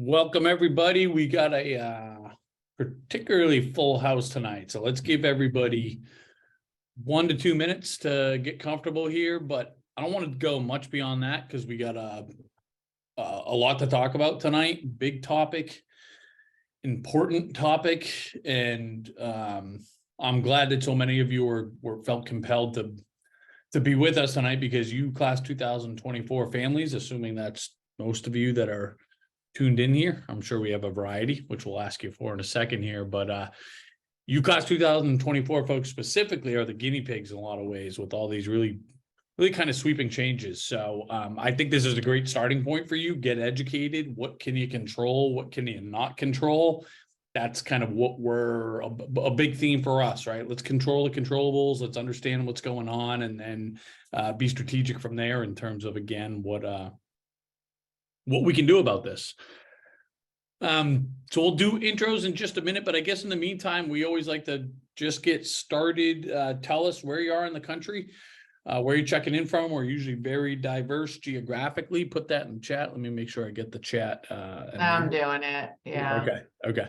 Welcome, everybody. We got a particularly full house tonight, so let's give everybody 1 to 2 minutes to get comfortable here, but I don't want to go much beyond that because we got a lot to talk about tonight. Big topic, important topic, and I'm glad that so many of you were felt compelled to be with us tonight, because you class 2024 families, assuming that's most of you that are tuned in here. I'm sure we have a variety, which we'll ask you for in a second here, but you class 2024 folks specifically are the guinea pigs in a lot of ways with all these really kind of sweeping changes. So I think this is a great starting point for you. Get educated. What can you control? What can you not control? That's kind of what we're a big theme for us, right? Let's control the controllables. Let's understand what's going on, and then be strategic from there in terms of, again, what we can do about this. So we'll do intros in just a minute, but I guess in the meantime, we always like to just get started. Tell us where you are in the country, where you're checking in from. We're usually very diverse geographically. Put that in the chat. Let me make sure I get the chat. I'm doing it. Yeah. Okay.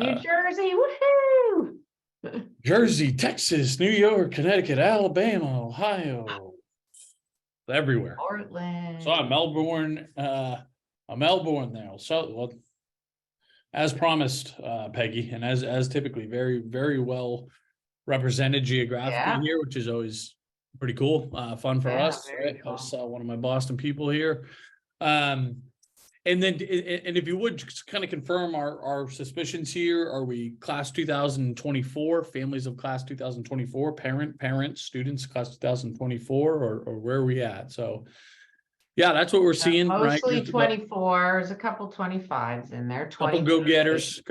New Jersey, woohoo! Jersey, Texas, New York, Connecticut, Alabama, Ohio, everywhere. Portland. So I'm Melbourne there. So, well, as promised, Peggy, and as typically, very, very well represented geographically here, which is always pretty cool, fun for us. Right? Cool. I saw one of my Boston people here. And if you would just kind of confirm our suspicions here, are we class 2024, families of class 2024, parents, students, class 2024, or where are we at? So yeah, that's what we're seeing. Mostly right? 24. There's a couple 25s in there. Couple go-getters.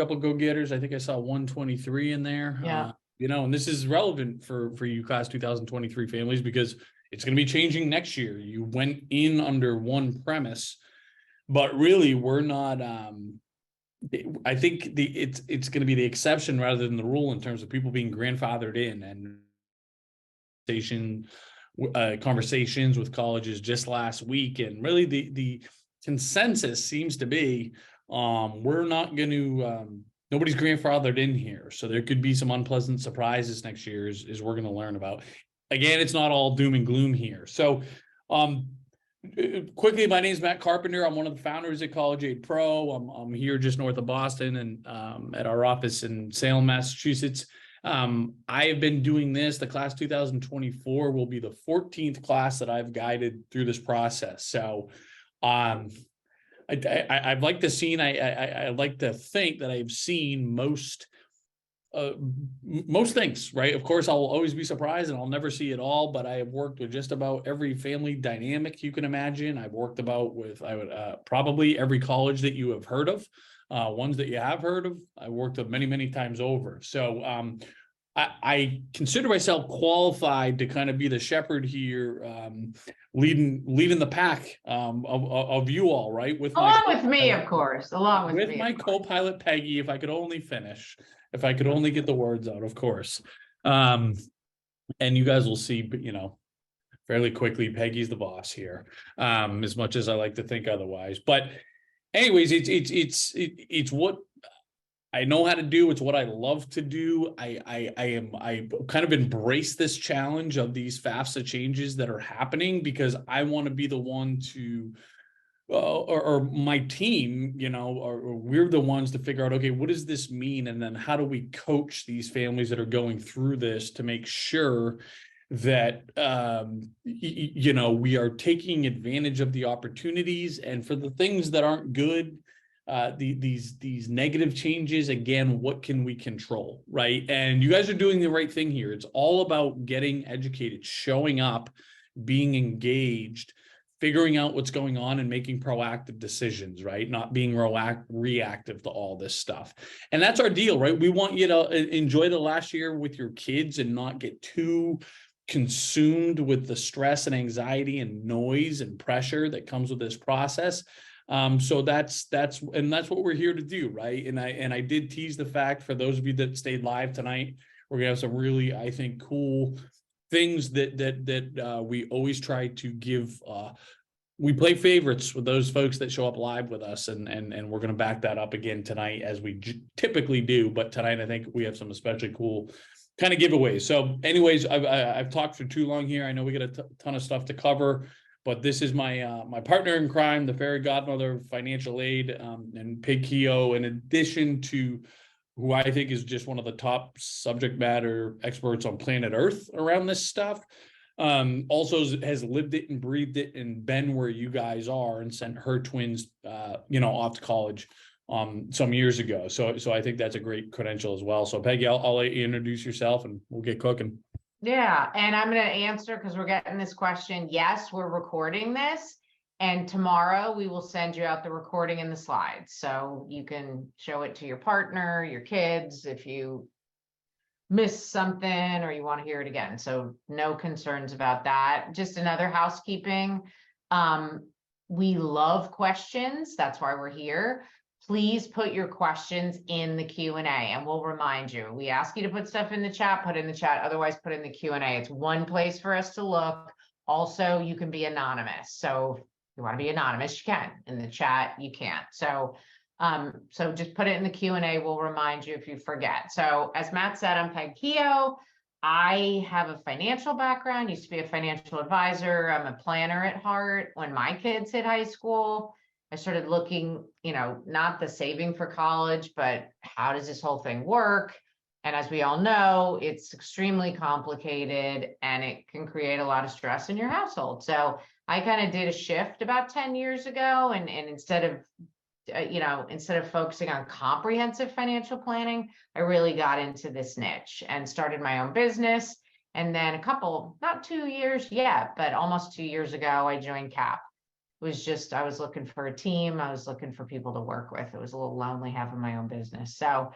I think I saw 123 in there. Yeah. And this is relevant for you class 2023 families, because it's going to be changing next year. You went in under one premise, but really we're not. I think it's going to be the exception rather than the rule in terms of people being grandfathered in, and conversations with colleges just last week, and really the consensus seems to be we're not going to nobody's grandfathered in here, so there could be some unpleasant surprises next year as we're going to learn about. Again, it's not all doom and gloom here. So quickly, my name is Matt Carpenter. I'm one of the founders at College Aid Pro. I'm here just north of Boston, and at our office in Salem, Massachusetts. I have been doing this. The class 2024 will be the 14th class that I've guided through this process. So I'd like to see, I like to think that I've seen most things, right? Of course, I'll always be surprised and I'll never see it all, but I have worked with just about every family dynamic you can imagine. I've worked with probably every college that you have heard of. Ones that you have heard of, I worked with many, many times over. So I consider myself qualified to kind of be the shepherd here, leading the pack of you all, right? Along with me, of course. Along with me, my co-pilot Peggy, if I could only finish, if I could only get the words out, of course. And you guys will see, fairly quickly, Peggy's the boss here, as much as I like to think otherwise. But anyways, it's what I know how to do. It's what I love to do. I kind of embrace this challenge of these FAFSA changes that are happening, because I want to be the one to, or my team, or we're the ones to figure out, okay, what does this mean? And then how do we coach these families that are going through this to make sure that we are taking advantage of the opportunities, and for the things that aren't good, these negative changes, again, what can we control, right? And you guys are doing the right thing here. It's all about getting educated, showing up, being engaged, figuring out what's going on, and making proactive decisions, right? Not being reactive to all this stuff. And that's our deal, right? We want you to enjoy the last year with your kids and not get too consumed with the stress and anxiety and noise and pressure that comes with this process. So that's what we're here to do, right? And I did tease the fact, for those of you that stayed live tonight, we're gonna have some really, I think, cool things that we always try to give we play favorites with those folks that show up live with us, and we're going to back that up again tonight as we typically do. But tonight, I think we have some especially cool kind of giveaways. So anyways, I've talked for too long here. I know we got a ton of stuff to cover, but this is my my partner in crime, the fairy godmother of financial aid, and Pig Keo, in addition to who I think is just one of the top subject matter experts on planet Earth around this stuff. Also has lived it and breathed it and been where you guys are, and sent her twins, off to college some years ago. So I think that's a great credential as well. So Peggy, I'll let you introduce yourself and we'll get cooking. Yeah, and I'm going to answer because we're getting this question. Yes, we're recording this, and tomorrow we will send you out the recording and the slides, so you can show it to your partner, your kids, if you missed something or you want to hear it again. So no concerns about that. Just another housekeeping. We love questions. That's why we're here. Please put your questions in the Q&A and we'll remind you. We ask you to put stuff in the chat, put in the chat, otherwise put in the Q&A. It's one place for us to look. Also, you can be anonymous. So if you want to be anonymous, you can. In the chat, you can't. So just put it in the Q&A. We'll remind you if you forget. So as Matt said, I'm Peg Keo. I have a financial background, used to be a financial advisor. I'm a planner at heart. When my kids hit high school, I started looking, not the saving for college, but how does this whole thing work? And as we all know, it's extremely complicated and it can create a lot of stress in your household. So I kind of did a shift about 10 years ago. And instead of focusing on comprehensive financial planning, I really got into this niche and started my own business. And then not 2 years yet, but almost 2 years ago, I joined CAP. I was looking for a team. I was looking for people to work with. It was a little lonely having my own business. So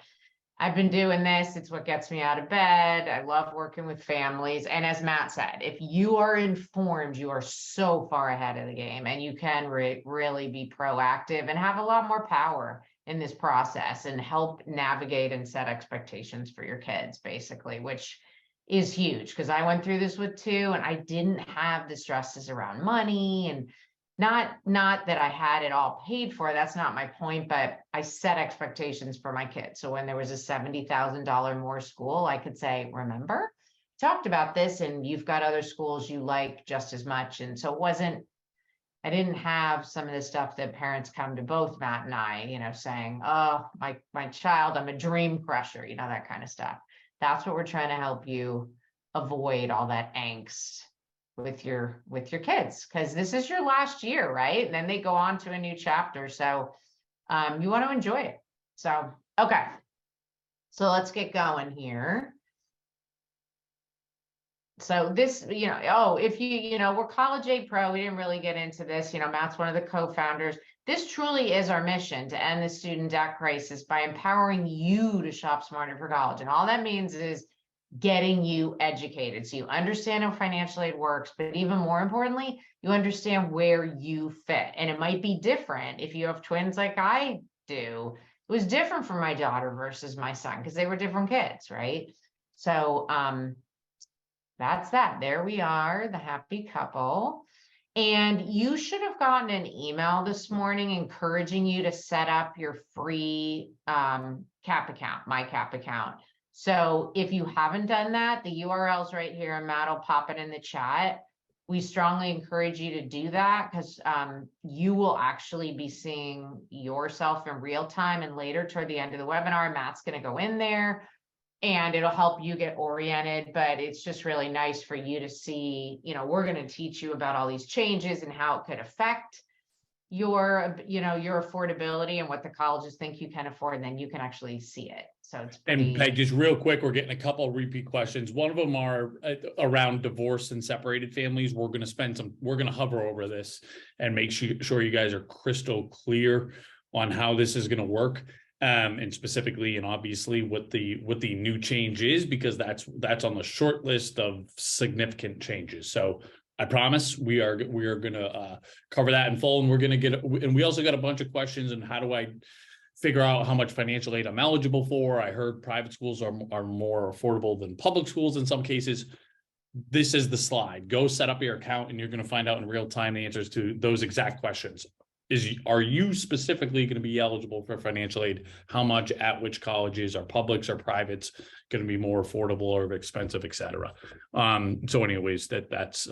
I've been doing this. It's what gets me out of bed. I love working with families. And as Matt said, if you are informed, you are so far ahead of the game and you can really be proactive and have a lot more power in this process and help navigate and set expectations for your kids, basically, which is huge because I went through this with 2 and I didn't have the stresses around money, and not that I had it all paid for. That's not my point, but I set expectations for my kids. So when there was a $70,000 more school, I could say, remember, talked about this and you've got other schools you like just as much. And so I didn't have some of the stuff that parents come to both Matt and I, saying, oh, my child, I'm a dream crusher, that kind of stuff. That's what we're trying to help you avoid, all that angst with your kids, because this is your last year, right? And then they go on to a new chapter. So you want to enjoy it. So, okay. So let's get going here. So this, if we're College Aid Pro, we didn't really get into this. Matt's one of the co-founders. This truly is our mission, to end the student debt crisis by empowering you to shop smarter for college. And all that means is getting you educated so you understand how financial aid works, but even more importantly, you understand where you fit. And it might be different if you have twins like I do. It was different for my daughter versus my son because they were different kids, right? So that's that. There we are, the happy couple. And you should have gotten an email this morning encouraging you to set up your free CAP account, my CAP account. So if you haven't done that, the URL's right here and Matt will pop it in the chat. We strongly encourage you to do that because you will actually be seeing yourself in real time. And later toward the end of the webinar, Matt's going to go in there and it'll help you get oriented. But it's just really nice for you to see, we're going to teach you about all these changes and how it could affect your affordability and what the colleges think you can afford, and then you can actually see it. So it's pretty... And Peg, just real quick, we're getting a couple of repeat questions. One of them are around divorce and separated families. We're going to hover over this and make sure you guys are crystal clear on how this is going to work. And specifically and obviously what the new change is, because that's on the short list of significant changes. So I promise we are going to cover that in full, and we're going to and we also got a bunch of questions on how do I figure out how much financial aid I'm eligible for. I heard private schools are more affordable than public schools in some cases. this is the slide. Go set up your account and you're going to find out in real time the answers to those exact questions. Are you specifically going to be eligible for financial aid? How much, at which colleges, are publics or privates going to be more affordable or expensive, et cetera. So anyways, that's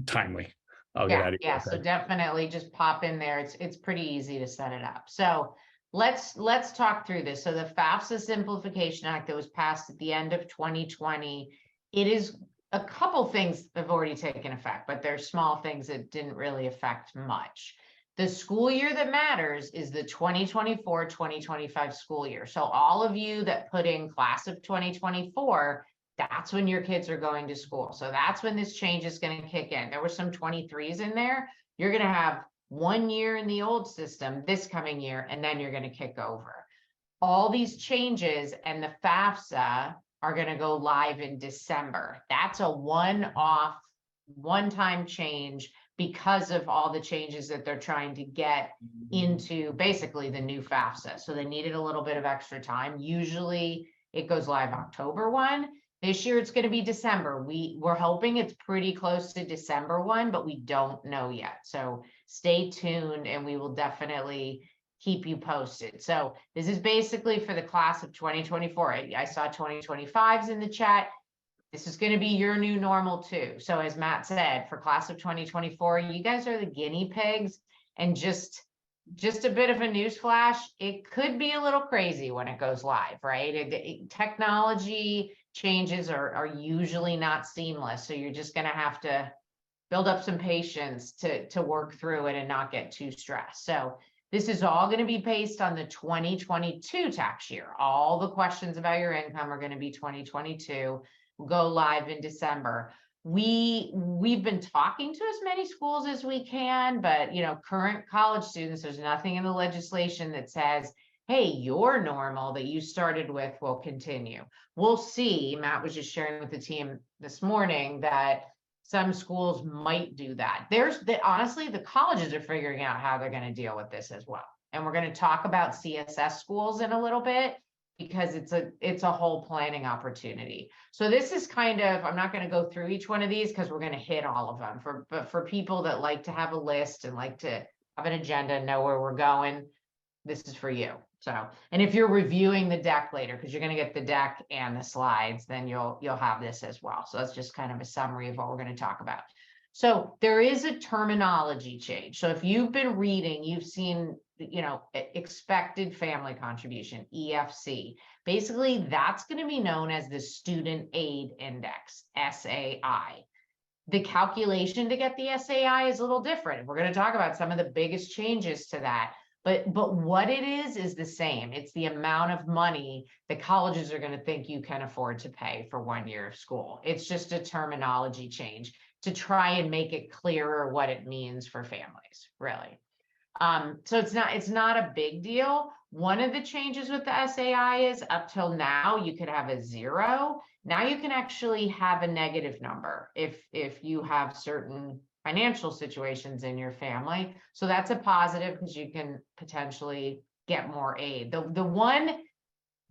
timely. I'll get out of here. Yeah, so definitely just pop in there. It's pretty easy to set it up. So let's talk through this. So the FAFSA Simplification Act that was passed at the end of 2020, it is a couple things have already taken effect, but there's small things that didn't really affect much. The school year that matters is the 2024-2025 school year. So all of you that put in class of 2024, that's when your kids are going to school. So that's when this change is going to kick in. There were some 23s in there. You're going to have 1 year in the old system this coming year, and then you're going to kick over. All these changes and the FAFSA are going to go live in December. That's a one-off, one-time change because of all the changes that they're trying to get into basically the new FAFSA. So they needed a little bit of extra time. Usually it goes live October 1. This year it's going to be December. We're hoping it's pretty close to December 1, but we don't know yet. So stay tuned and we will definitely keep you posted. So this is basically for the class of 2024. I saw 2025s in the chat. This is going to be your new normal too. So as Matt said, for class of 2024, you guys are the guinea pigs, and just a bit of a news flash, it could be a little crazy when it goes live, right? Technology changes are usually not seamless. So you're just going to have to build up some patience to work through it and not get too stressed. So this is all going to be based on the 2022 tax year. All the questions about your income are going to be 2022. We'll go live in December. We've been talking to as many schools as we can, but current college students, there's nothing in the legislation that says, hey, your normal that you started with will continue. We'll see. Matt was just sharing with the team this morning that some schools might do that. Honestly, the colleges are figuring out how they're going to deal with this as well. And we're going to talk about CSS schools in a little bit, because it's a whole planning opportunity. So this is kind of, I'm not going to go through each one of these because we're going to hit all of them. But for people that like to have a list and like to have an agenda, know where we're going, this is for you. So, and if you're reviewing the deck later, because you're going to get the deck and the slides, then you'll have this as well. So that's just kind of a summary of what we're going to talk about. So there is a terminology change. So if you've been reading, you've seen, expected family contribution, EFC. Basically, that's going to be known as the Student Aid Index, SAI. The calculation to get the SAI is a little different. We're going to talk about some of the biggest changes to that. But what it is the same. It's the amount of money the colleges are going to think you can afford to pay for 1 year of school. It's just a terminology change to try and make it clearer what it means for families, really. So it's not a big deal. One of the changes with the SAI is up till now, you could have a 0. Now you can actually have a negative number if you have certain financial situations in your family. So that's a positive because you can potentially get more aid. The one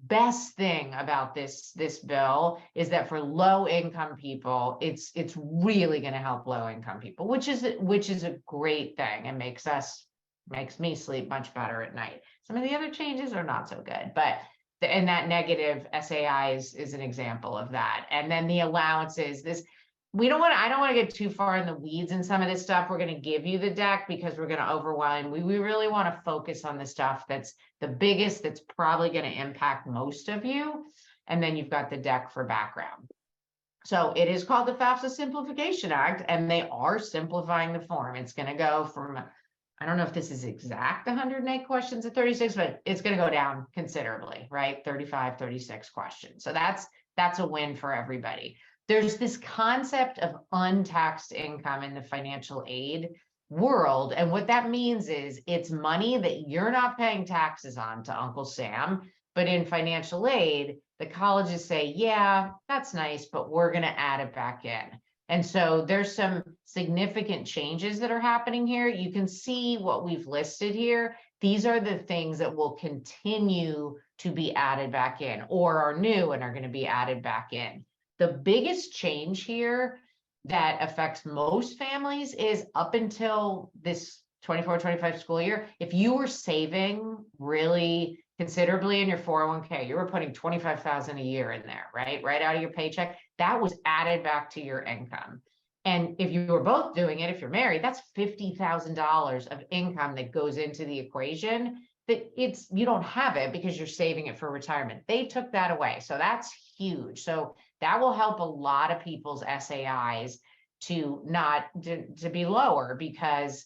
best thing about this bill is that for low income people, it's really going to help low income people, which is a great thing and makes me sleep much better at night. Some of the other changes are not so good, but and that negative SAI is an example of that. And then the allowances, I don't want to get too far in the weeds in some of this stuff. We're going to give you the deck because we're going to overwhelm. We really want to focus on the stuff that's the biggest, that's probably going to impact most of you. And then you've got the deck for background. So it is called the FAFSA Simplification Act, and they are simplifying the form. It's going to go from, I don't know if this is exact 108 questions to 36, but it's going to go down considerably, right? 35, 36 questions. So that's a win for everybody. There's this concept of untaxed income in the financial aid world. And what that means is it's money that you're not paying taxes on to Uncle Sam, but in financial aid, the colleges say, yeah, that's nice, but we're going to add it back in. And so there's some significant changes that are happening here. You can see what we've listed here. These are the things that will continue to be added back in or are new and are going to be added back in. The biggest change here that affects most families is up until this 24-25 school year, if you were saving really considerably in your 401k, you were putting 25,000 a year in there, right out of your paycheck, that was added back to your income. And if you were both doing it, if you're married, that's $50,000 of income that goes into the equation that you don't have it because you're saving it for retirement. They took that away. So that's huge. So that will help a lot of people's SAIs to be lower, because,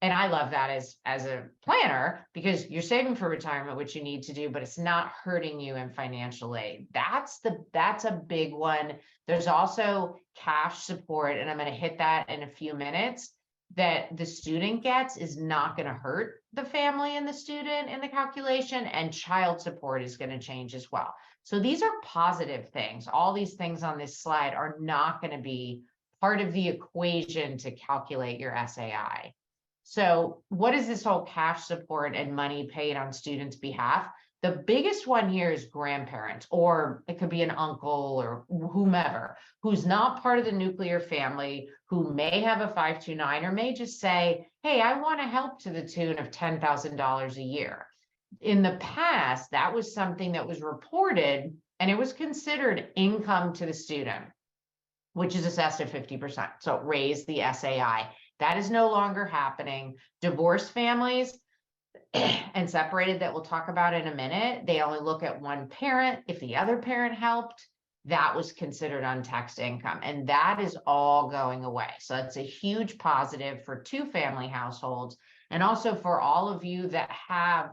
and I love that as a planner, because you're saving for retirement, which you need to do, but it's not hurting you in financial aid. That's a big one. There's also cash support, and I'm going to hit that in a few minutes, that the student gets is not going to hurt the family and the student in the calculation, and child support is going to change as well. So these are positive things. All these things on this slide are not going to be part of the equation to calculate your SAI. So what is this whole cash support and money paid on students' behalf? The biggest one here is grandparents, or it could be an uncle or whomever, who's not part of the nuclear family, who may have a 529 or may just say, hey, I want to help to the tune of $10,000 a year. In the past, that was something that was reported and it was considered income to the student, which is assessed at 50%. So it raised the SAI. That is no longer happening. Divorced families and separated, that we'll talk about in a minute, they only look at one parent. If the other parent helped, that was considered untaxed income, and that is all going away. So that's a huge positive for two-family households, and also for all of you that have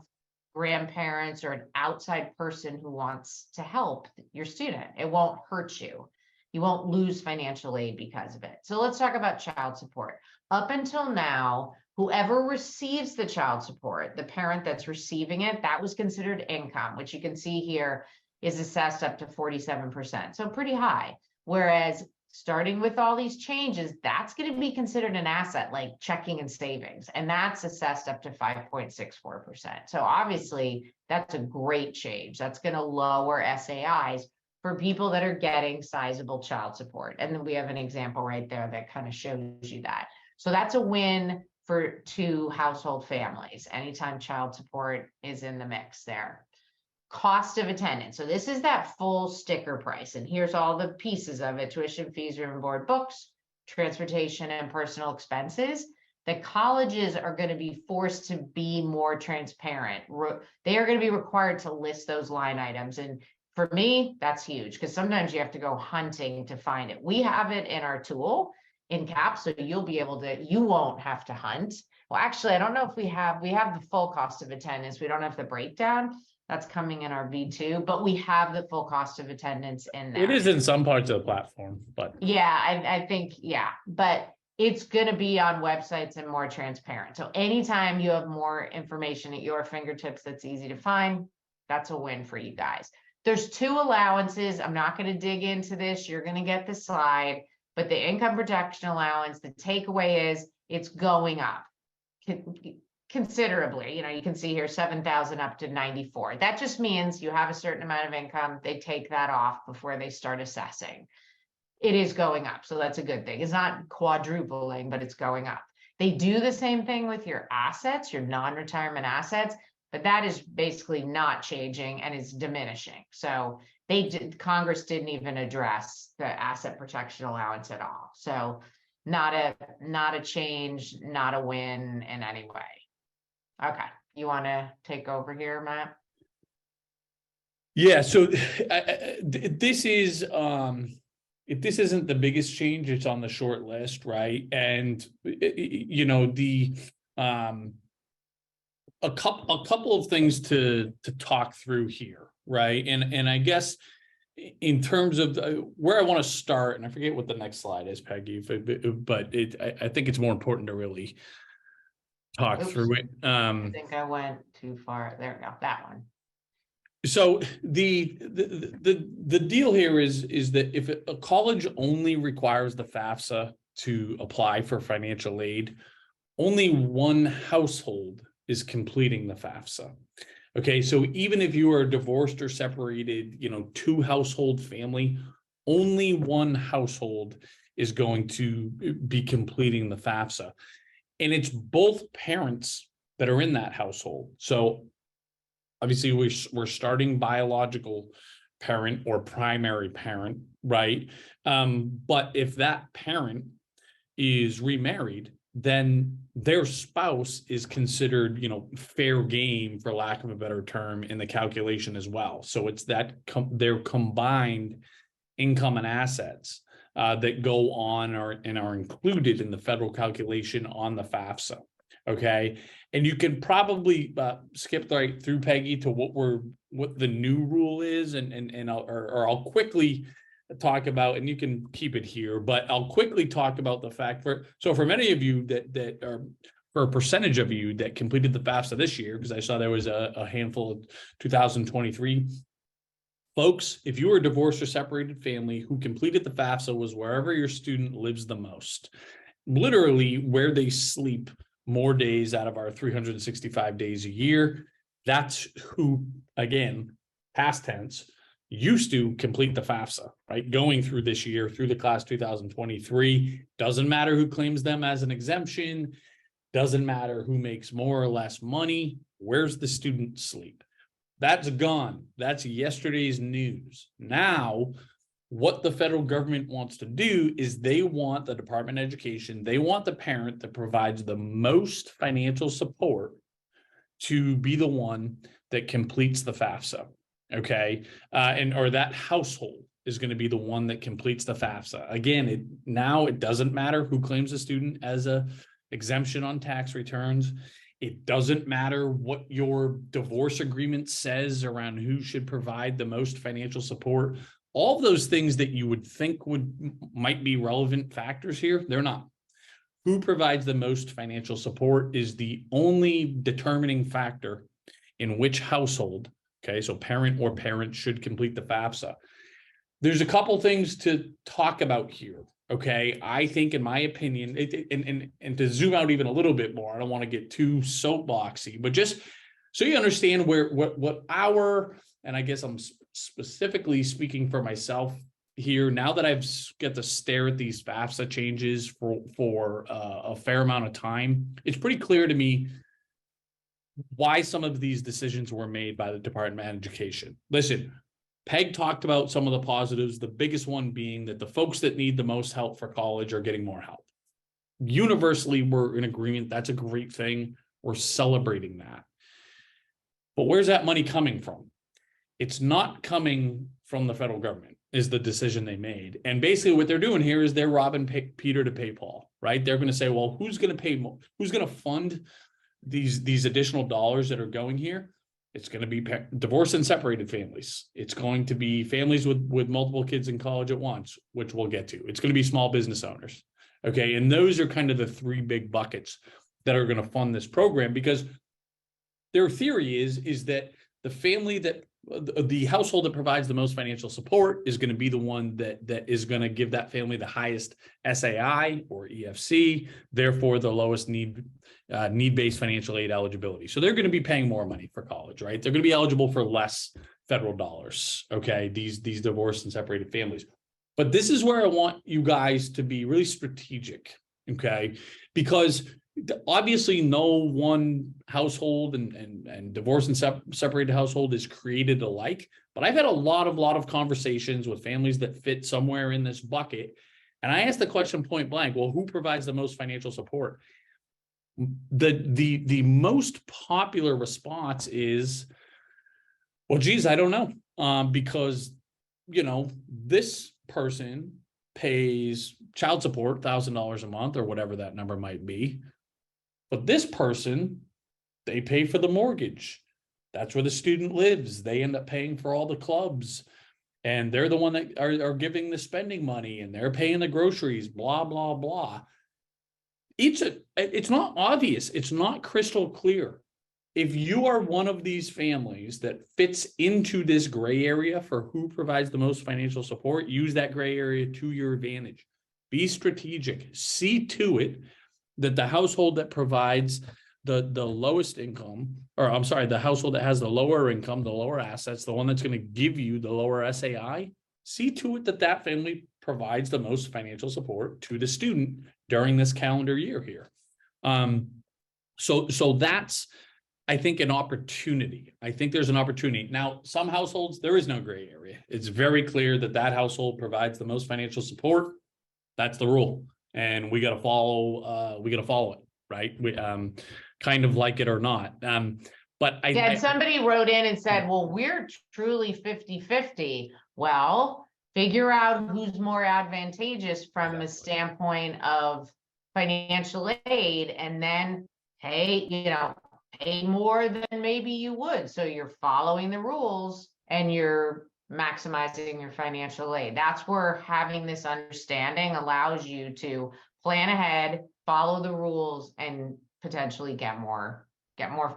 grandparents or an outside person who wants to help your student. It won't hurt you. You won't lose financial aid because of it. So let's talk about child support. Up until now, whoever receives the child support, the parent that's receiving it, that was considered income, which you can see here is assessed up to 47%. So pretty high. Whereas starting with all these changes, that's going to be considered an asset like checking and savings. And that's assessed up to 5.64%. So obviously that's a great change. That's going to lower SAIs for people that are getting sizable child support. And then we have an example right there that kind of shows you that. So that's a win for two household families anytime child support is in the mix there. Cost of attendance. So this is that full sticker price, and here's all the pieces of it: tuition, fees, room and board, books, transportation, and personal expenses. The colleges are going to be forced to be more transparent. They are going to be required to list those line items. And for me, that's huge, because sometimes you have to go hunting to find it. We have it in our tool in CAP, so you'll be able to, you won't have to hunt. Well, actually, I don't know if we have the full cost of attendance. We don't have the breakdown. That's coming in our V2, but we have the full cost of attendance in there. It is in some parts of the platform, but yeah, I think, yeah, but it's going to be on websites and more transparent. So anytime you have more information at your fingertips that's easy to find, that's a win for you guys. There's two allowances. I'm not going to dig into this. You're going to get the slide, but the income protection allowance, the takeaway is it's going up considerably. You know, you can see here 7,000 up to 94. That just means you have a certain amount of income. They take that off before they start assessing. It is going up. So that's a good thing. It's not quadrupling, but it's going up. They do the same thing with your assets, your non-retirement assets, but that is basically not changing and is diminishing. So Congress didn't even address the asset protection allowance at all. So not a change, not a win in any way. Okay, you want to take over here, Matt? yeah. So this is if this isn't the biggest change, it's on the short list, right? And you know, a couple of things to talk through here, right? And I guess in terms of where I want to start, and I forget what the next slide is, Peggy, but I think it's more important to really talk through it. I think I went too far. There we go. That one. So the deal here is that if a college only requires the FAFSA to apply for financial aid, only one household is completing the FAFSA. Okay, so even if you are a divorced or separated, you know, two household family, only one household is going to be completing the FAFSA. And it's both parents that are in that household. So obviously we're starting biological parent or primary parent, right? But if that parent is remarried, then their spouse is considered, fair game, for lack of a better term, in the calculation as well. So it's that their combined income and assets that go on and are included in the federal calculation on the FAFSA. Okay. And you can probably skip right through, Peggy, to what the new rule is, and I'll quickly talk about, and you can keep it here, but I'll quickly talk about the fact for many of you that are, for a percentage of you that completed the FAFSA this year, because I saw there was a handful of 2023 folks. If you were a divorced or separated family who completed the FAFSA, was wherever your student lives the most, literally where they sleep more days out of our 365 days a year. That's who, again, past tense, used to complete the FAFSA, right? Going through this year, through the class 2023, doesn't matter who claims them as an exemption, doesn't matter who makes more or less money, where's the student sleep? That's gone. That's yesterday's news. Now, what the federal government wants to do is they want the Department of Education, they want the parent that provides the most financial support to be the one that completes the FAFSA. Okay. Or that household is going to be the one that completes the FAFSA. Again, now it doesn't matter who claims a student as a exemption on tax returns. It doesn't matter what your divorce agreement says around who should provide the most financial support. All of those things that you would think might be relevant factors here, they're not. Who provides the most financial support is the only determining factor in which household, okay, so parent or parents should complete the FAFSA. There's a couple things to talk about here, okay? I think, in my opinion, and to zoom out even a little bit more, I don't want to get too soapboxy, but just so you understand what our, and I guess I'm specifically speaking for myself here, now that I've got to stare at these FAFSA changes for a fair amount of time, it's pretty clear to me why some of these decisions were made by the Department of Education. Listen, Peg talked about some of the positives, the biggest one being that the folks that need the most help for college are getting more help. Universally, we're in agreement. That's a great thing. We're celebrating that. But where's that money coming from? It's not coming from the federal government, is the decision they made. And basically what they're doing here is they're robbing Peter to pay Paul, right? They're going to say, well, who's going to pay more? Who's going to fund these additional dollars that are going here? It's going to be divorced and separated families. It's going to be families with multiple kids in college at once, which we'll get to. It's going to be small business owners. Okay. And those are kind of the three big buckets that are going to fund this program, because their theory is that the family the household that provides the most financial support is going to be the one that is going to give that family the highest SAI or EFC, therefore the lowest need-based financial aid eligibility. So they're going to be paying more money for college, right? They're going to be eligible for less federal dollars. Okay. These divorced and separated families. But this is where I want you guys to be really strategic. Okay. Because obviously no one household and divorced and separated household is created alike, but I've had a lot of conversations with families that fit somewhere in this bucket. And I asked the question point blank, well, who provides the most financial support? The most popular response is, well, geez, I don't know. Because, this person pays child support, $1,000 a month or whatever that number might be. But this person, they pay for the mortgage. That's where the student lives. They end up paying for all the clubs. And they're the one that are giving the spending money, and they're paying the groceries, blah, blah, blah. It's not obvious. It's not crystal clear. If you are one of these families that fits into this gray area for who provides the most financial support, use that gray area to your advantage. Be strategic. See to it that the household that provides the lowest income, or I'm sorry, the household that has the lower income, the lower assets, the one that's going to give you the lower SAI, see to it that that family provides the most financial support to the student during this calendar year here. So that's, I think, an opportunity. I think there's an opportunity. Now, some households, there is no gray area. It's very clear that that household provides the most financial support. That's the rule. And we got to follow, it, right? We, kind of like it or not. But Yeah, somebody wrote in and said, well, we're truly 50-50. Well, figure out who's more advantageous from a standpoint of financial aid, and then pay more than maybe you would. So you're following the rules and you're maximizing your financial aid. That's where having this understanding allows you to plan ahead, follow the rules, and potentially get more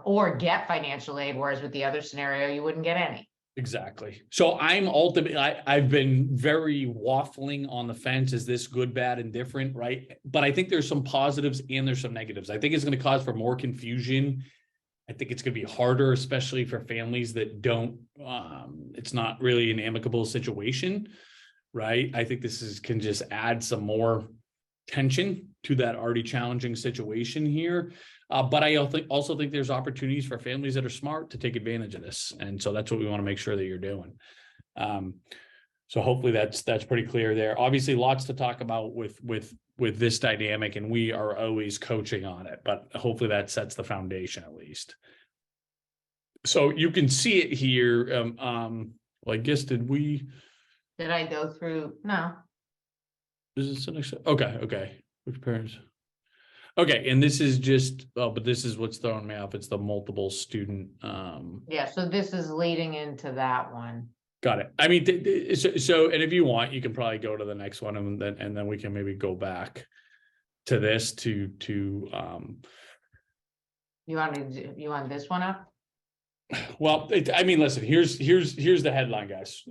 or get financial aid, whereas with the other scenario you wouldn't get any. Exactly. So I've been very waffling on the fence. Is this good, bad, and different, right? But I think there's some positives and there's some negatives. I think it's going to cause for more confusion. I think it's going to be harder, especially for families that don't, it's not really an amicable situation, right? I think this can just add some more tension to that already challenging situation here. But I also think there's opportunities for families that are smart to take advantage of this. And so that's what we want to make sure that you're doing. So hopefully that's pretty clear there. Obviously, lots to talk about with this dynamic, and we are always coaching on it, but hopefully that sets the foundation at least. So you can see it here. Well, I guess, did I go through? No. Is this okay. Which parents? Okay, and this is just, but this is what's throwing me off. It's the multiple student. Yeah, so this is leading into that one. Got it. I mean, so, and if you want, you can probably go to the next one, and then we can maybe go back to this to. You want this one up? Well, I mean, listen. Here's the headline, guys.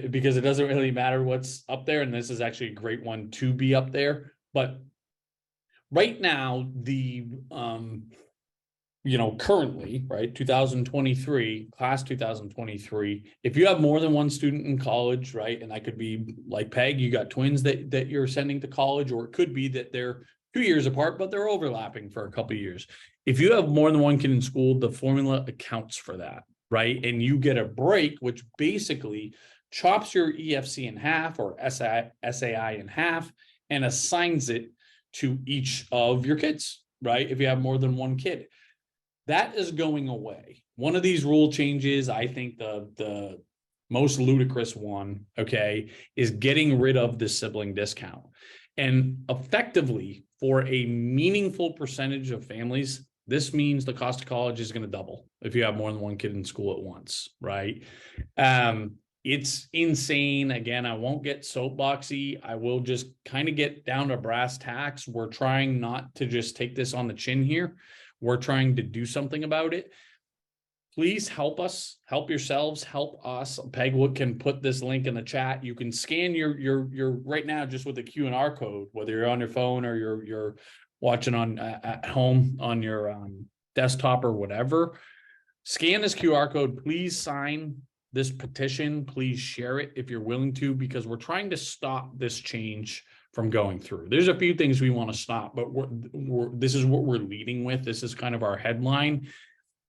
Because it doesn't really matter what's up there, and this is actually a great one to be up there, but. Right now, currently, right, 2023, class 2023, if you have more than one student in college, right, and that could be like Peg, you got twins that you're sending to college, or it could be that they're 2 years apart, but they're overlapping for a couple of years. If you have more than one kid in school, the formula accounts for that, right? And you get a break, which basically chops your EFC in half or SAI in half and assigns it to each of your kids, right? If you have more than one kid, that is going away. One of these rule changes, I think the most ludicrous one, okay, is getting rid of the sibling discount. And effectively, for a meaningful percentage of families, this means the cost of college is going to double if you have more than one kid in school at once, right? It's insane. Again, I won't get soapboxy. I will just kind of get down to brass tacks. We're trying not to just take this on the chin here. We're trying to do something about it. Please help us, help yourselves, help us. Pegwood can put this link in the chat. You can scan your right now just with the QR code, whether you're on your phone or you're watching on at home on your desktop or whatever. Scan this QR code. Please sign this petition. Please share it if you're willing to, because we're trying to stop this change from going through. There's a few things we want to stop, but this is what we're leading with. This is kind of our headline.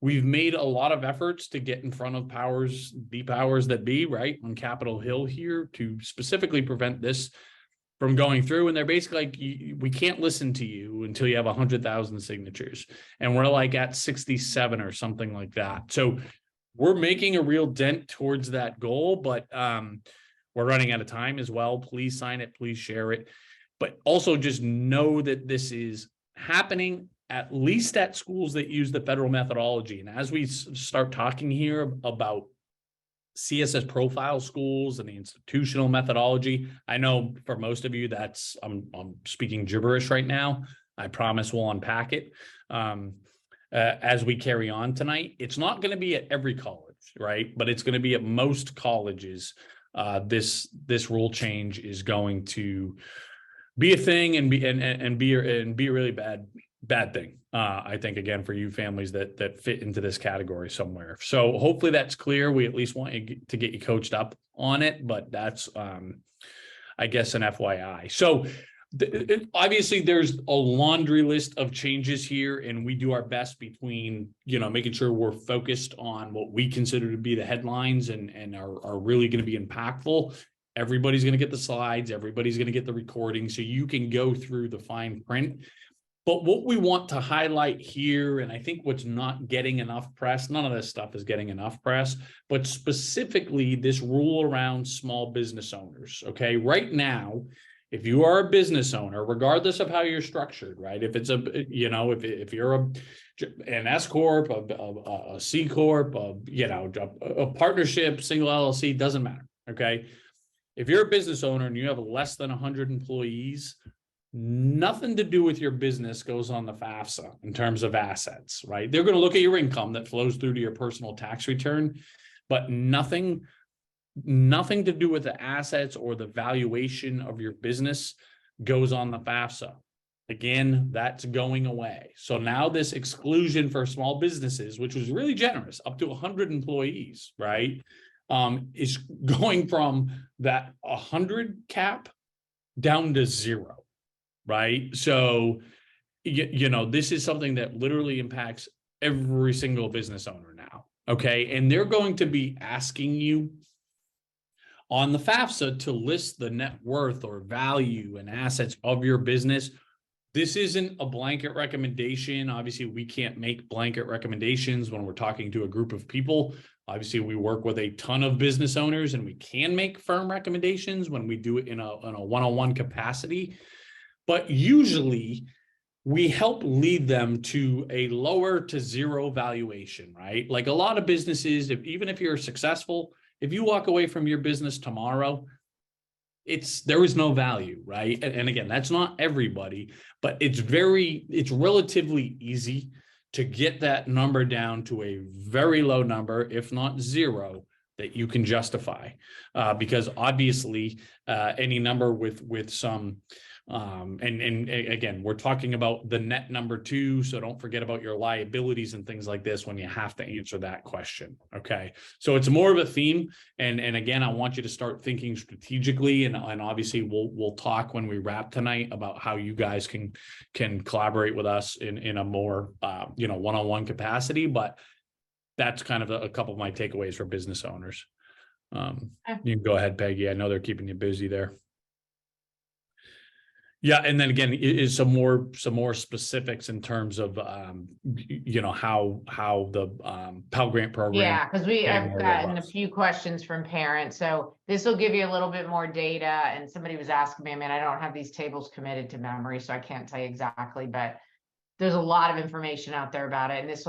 We've made a lot of efforts to get in front of the powers that be, right, on Capitol Hill here to specifically prevent this from going through. And they're basically like, we can't listen to you until you have 100,000 signatures. And we're like at 67 or something like that. So we're making a real dent towards that goal, but we're running out of time as well. Please sign it. Please share it. But also just know that this is happening at least at schools that use the federal methodology. And as we start talking here about CSS Profile schools and the institutional methodology, I know for most of you that's I'm speaking gibberish right now. I promise we'll unpack it as we carry on tonight. It's not going to be at every college, right? But it's going to be at most colleges. This rule change is going to be a thing and be a really bad thing. I think, again, for you families that fit into this category somewhere. So hopefully that's clear. We at least want you to get you coached up on it, but that's, I guess, an FYI. So obviously there's a laundry list of changes here, and we do our best between, making sure we're focused on what we consider to be the headlines and are really going to be impactful. Everybody's going to get the slides, everybody's going to get the recording, so you can go through the fine print. But what we want to highlight here, and I think what's not getting enough press, none of this stuff is getting enough press, but specifically this rule around small business owners. Okay, right now, if you are a business owner, regardless of how you're structured, right? If it's if you're an S corp, a C corp, a partnership, single LLC, doesn't matter. Okay, if you're a business owner and you have less than 100 employees, nothing to do with your business goes on the FAFSA in terms of assets, right? They're going to look at your income that flows through to your personal tax return, but nothing to do with the assets or the valuation of your business goes on the FAFSA. Again, that's going away. So now this exclusion for small businesses, which was really generous, up to 100 employees, right, is going from that 100 cap down to 0. Right. So, this is something that literally impacts every single business owner now. Okay. And they're going to be asking you on the FAFSA to list the net worth or value and assets of your business. This isn't a blanket recommendation. Obviously, we can't make blanket recommendations when we're talking to a group of people. Obviously, we work with a ton of business owners and we can make firm recommendations when we do it in a one-on-one capacity. But usually we help lead them to a lower to 0 valuation, right? Like a lot of businesses, even if you're successful, if you walk away from your business tomorrow, there is no value, right? And again, that's not everybody, but it's relatively easy to get that number down to a very low number, if not 0, that you can justify. Because obviously any number with some, and again, we're talking about the net number too, so don't forget about your liabilities and things like this when you have to answer that question. Okay, so it's more of a theme, and again, I want you to start thinking strategically, and obviously we'll talk when we wrap tonight about how you guys can collaborate with us in a more one-on-one capacity. But that's kind of a couple of my takeaways for business owners. You can go ahead, Peggy. I know they're keeping you busy there. Yeah, and then again, is some more specifics in terms of how the Pell Grant program. Yeah, because I've gotten a few questions from parents, so this will give you a little bit more data. And somebody was asking me, I don't have these tables committed to memory, so I can't tell you exactly, but there's a lot of information out there about it, and this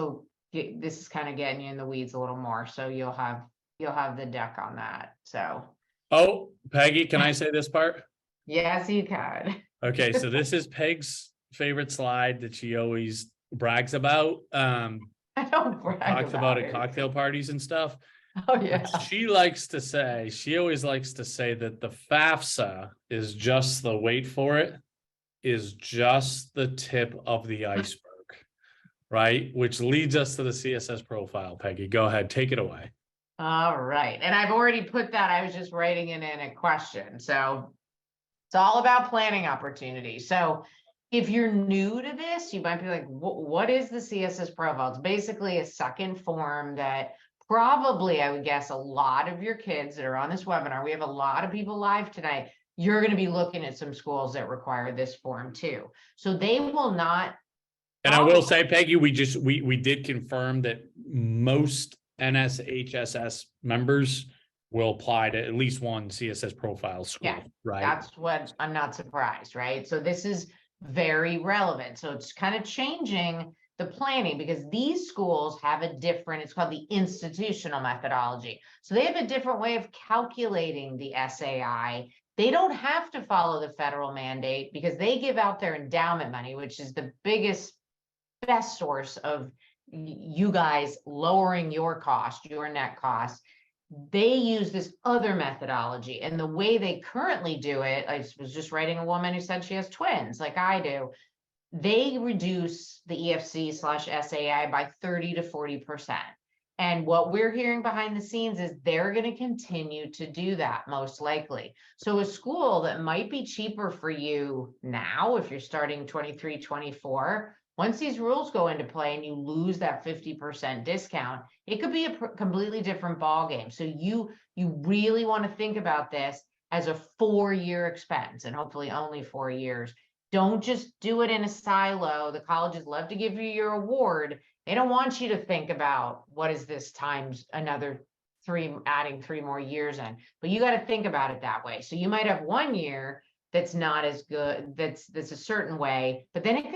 is kind of getting you in the weeds a little more. So you'll have the deck on that. So. Oh, Peggy, can I say this part? Yes, you can. Okay, so this is Peg's favorite slide that she always brags about. I don't brag talks about at cocktail parties and stuff. Oh yeah. She always likes to say that the FAFSA is just the, wait for it, is just the tip of the iceberg, right? Which leads us to the CSS profile. Peggy, go ahead, take it away. All right, and I've already put that, I was just writing it in a question. So it's all about planning opportunities. So if you're new to this, you might be like, what is the CSS profile? It's basically a second form that probably, I would guess, a lot of your kids that are on this webinar, we have a lot of people live tonight, you're going to be looking at some schools that require this form too. So they will not. And I will say, Peggy, we did confirm that most NSHSS members will apply to at least one CSS profile school, yeah, right? That's what I'm not surprised, right? So this is very relevant. So it's kind of changing the planning because these schools have a different, it's called the institutional methodology. So they have a different way of calculating the SAI. They don't have to follow the federal mandate because they give out their endowment money, which is the best source of you guys lowering your cost, your net cost. They use this other methodology, and the way they currently do it, I was just writing a woman who said she has twins like I do. They reduce the EFC/SAI by 30 to 40%. And what we're hearing behind the scenes is they're going to continue to do that most likely. So a school that might be cheaper for you now, if you're starting 23, 24, once these rules go into play and you lose that 50% discount, it could be a completely different ball game. So you really want to think about this as a 4-year expense, and hopefully only 4 years. Don't just do it in a silo. The colleges love to give you your award. They don't want you to think about what is this times another 3, adding 3 more years in, but you got to think about it that way. So you might have 1 year that's not as good, that's a certain way, but then it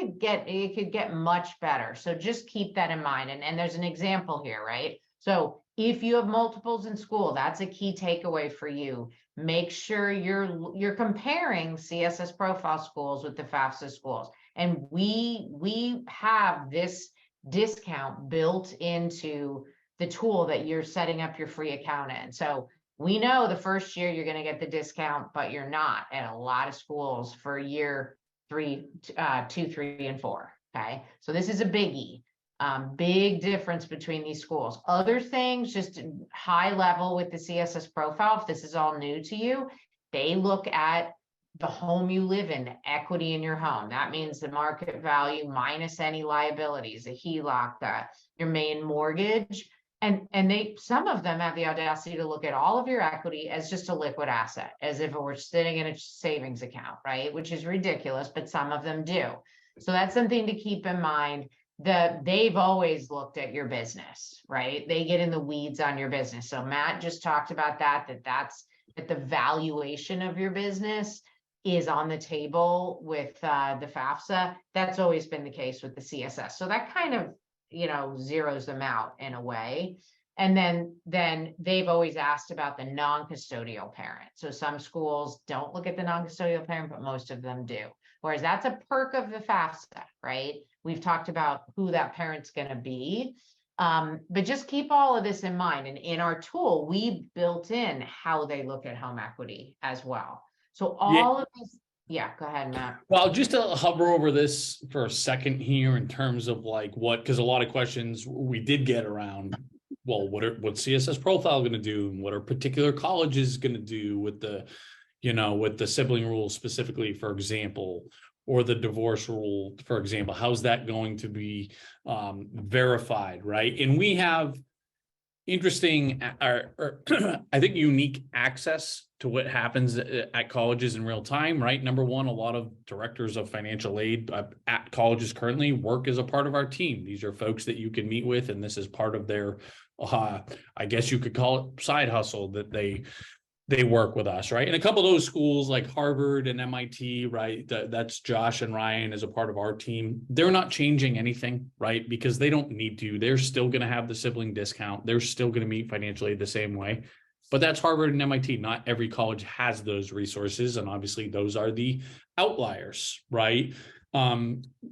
could get much better. So just keep that in mind. And there's an example here, right? So if you have multiples in school, that's a key takeaway for you. Make sure you're comparing CSS Profile schools with the FAFSA schools. And we have this discount built into the tool that you're setting up your free account in. So we know the first year you're going to get the discount, but you're not at a lot of schools for year 2, 3, and 4. Okay, so this is a biggie. Big difference between these schools. Other things, just high level with the CSS Profile, if this is all new to you, they look at the home you live in, the equity in your home. That means the market value minus any liabilities, a HELOC, your main mortgage. And some of them have the audacity to look at all of your equity as just a liquid asset, as if it were sitting in a savings account, right? Which is ridiculous, but some of them do. So that's something to keep in mind. They've always looked at your business, right? They get in the weeds on your business. So Matt just talked about that the valuation of your business is on the table with the FAFSA. That's always been the case with the CSS. So that kind of, zeroes them out in a way. And then they've always asked about the non-custodial parent. So some schools don't look at the non-custodial parent, but most of them do. Whereas that's a perk of the FAFSA, right? We've talked about who that parent's going to be. But just keep all of this in mind. And in our tool, we built in how they look at home equity as well. So all of this, yeah, go ahead, Matt. Well, just to hover over this for a second here in terms of because a lot of questions we did get around, well, what's CSS Profile going to do? And what are particular colleges going to do with the sibling rule specifically, for example, or the divorce rule, for example? How's that going to be verified, right? And we have interesting, I think, unique access to what happens at colleges in real time, right? Number one, a lot of directors of financial aid at colleges currently work as a part of our team. These are folks that you can meet with, and this is part of their, I guess you could call it side hustle, that they work with us, right? And a couple of those schools like Harvard and MIT, right? That's Josh and Ryan as a part of our team. They're not changing anything, right? Because they don't need to. They're still going to have the sibling discount. They're still going to meet financial aid the same way. But that's Harvard and MIT. Not every college has those resources. And obviously those are the outliers, right?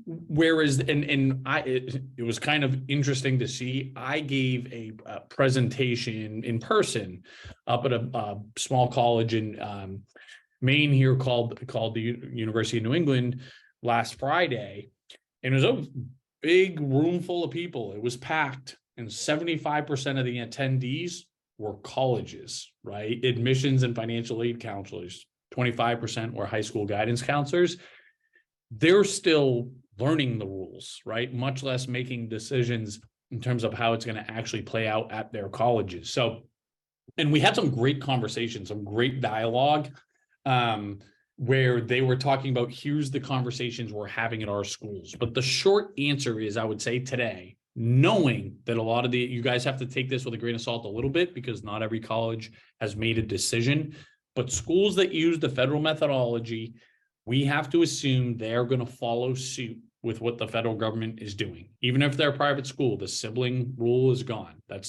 Whereas, it was kind of interesting to see. I gave a presentation in person up at a small college in Maine here called the University of New England last Friday, and it was a big room full of people. It was packed, and 75% of the attendees were colleges, right? Admissions and financial aid counselors. 25% were high school guidance counselors. They're still learning the rules, right? Much less making decisions in terms of how it's going to actually play out at their colleges. So, and we had some great conversations, some great dialogue, where they were talking about, here's the conversations we're having at our schools. But the short answer is, I would say today, knowing that a lot of you guys have to take this with a grain of salt a little bit, because not every college has made a decision, but schools that use the federal methodology, we have to assume they're going to follow suit with what the federal government is doing. Even if they're a private school, the sibling rule is gone. They're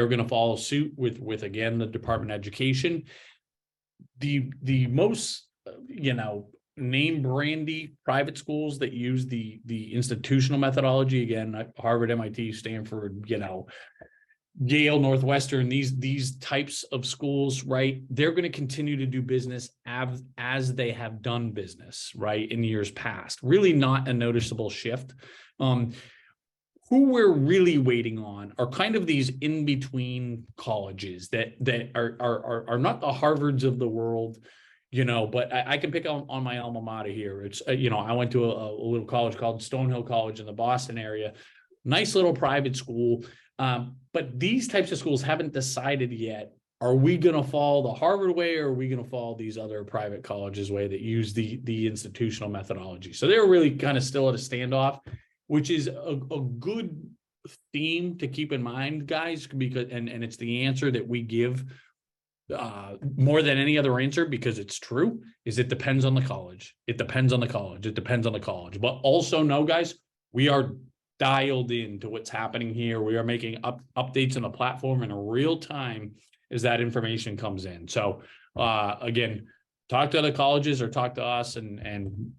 going to follow suit with again, the Department of Education. The most, name brandy private schools that use the institutional methodology, again, Harvard, MIT, Stanford, Yale, Northwestern, these types of schools, right? They're going to continue to do business as they have done business, right, in years past. Really not a noticeable shift. who we're really waiting on are kind of these in-between colleges that are not the Harvards of the world, but I can pick on my alma mater here. It's, I went to a little college called Stonehill College in the Boston area, nice little private school. But these types of schools haven't decided yet, are we going to follow the Harvard way, or are we going to follow these other private colleges way that use the institutional methodology? So they're really kind of still at a standoff, which is a good theme to keep in mind, guys, because and it's the answer that we give more than any other answer, because it's true, is it depends on the college. It depends on the college. It depends on the college. But also know, guys, we are dialed into what's happening here. We are making updates on the platform in real time as that information comes in. So again, talk to other colleges or talk to us, and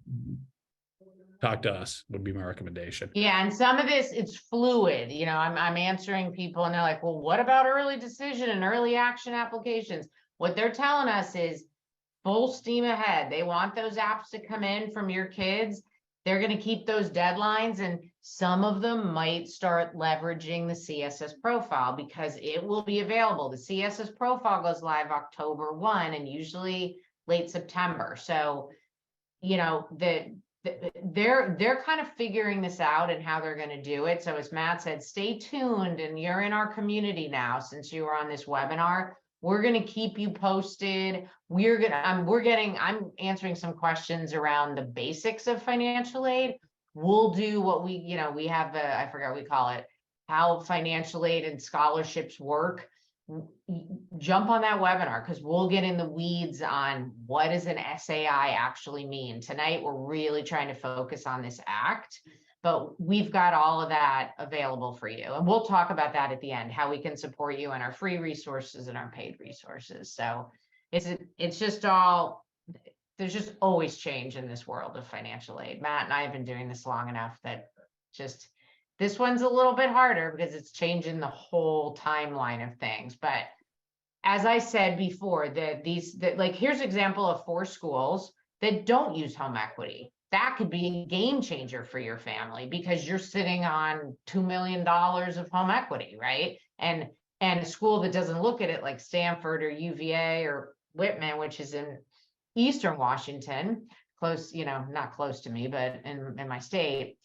talk to us would be my recommendation. Yeah, and some of this, it's fluid. I'm answering people and they're like, well, what about early decision and early action applications? What they're telling us is full steam ahead. They want those apps to come in from your kids. They're going to keep those deadlines, and some of them might start leveraging the CSS profile because it will be available. The CSS profile goes live October 1 and usually late September. So, they're kind of figuring this out and how they're going to do it. So as Matt said, stay tuned, and you're in our community now since you were on this webinar. We're going to keep you posted. I'm answering some questions around the basics of financial aid. We'll do what we have I forgot we call it, how financial aid and scholarships work. Jump on that webinar, because we'll get in the weeds on what does an SAI actually mean. Tonight, we're really trying to focus on this act, but we've got all of that available for you. And we'll talk about that at the end, how we can support you in our free resources and our paid resources. So it's just all, there's just always change in this world of financial aid. Matt and I have been doing this long enough that just, this one's a little bit harder because it's changing the whole timeline of things. But as I said before, here's an example of 4 schools that don't use home equity. That could be a game changer for your family because you're sitting on $2 million of home equity, right? And a school that doesn't look at it like Stanford or UVA or Whitman, which is in Eastern Washington, close, not close to me, but in my state,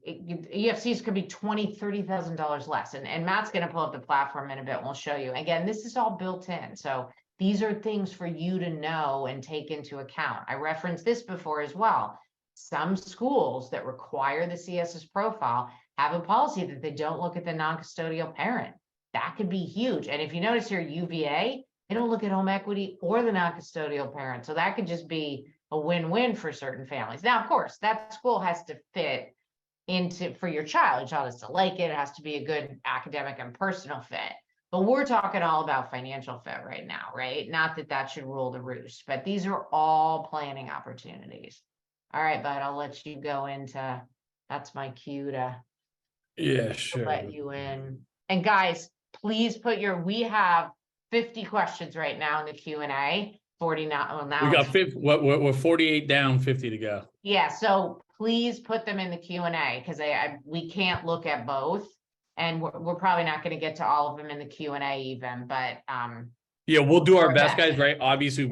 EFCs could be $20,000, $30,000 less. And Matt's going to pull up the platform in a bit and we'll show you. Again, this is all built in. So these are things for you to know and take into account. I referenced this before as well. Some schools that require the CSS profile have a policy that they don't look at the non-custodial parent. That could be huge. And if you notice here, UVA, they don't look at home equity or the non-custodial parent. So that could just be a win-win for certain families. Now, of course, that school has to fit for your child. Your child has to like it. It has to be a good academic and personal fit. But we're talking all about financial fit right now, right? Not that should rule the roost, but these are all planning opportunities. All right, bud, I'll let you go into, that's my cue to let you in. And guys, please we have 50 questions right now in the Q&A. 40 now. Well, now we got 50. We're 48 down, 50 to go. Yeah, so please put them in the Q&A because we can't look at both, and we're probably not going to get to all of them in the Q&A even. But yeah, we'll do our best, guys. Right? Obviously,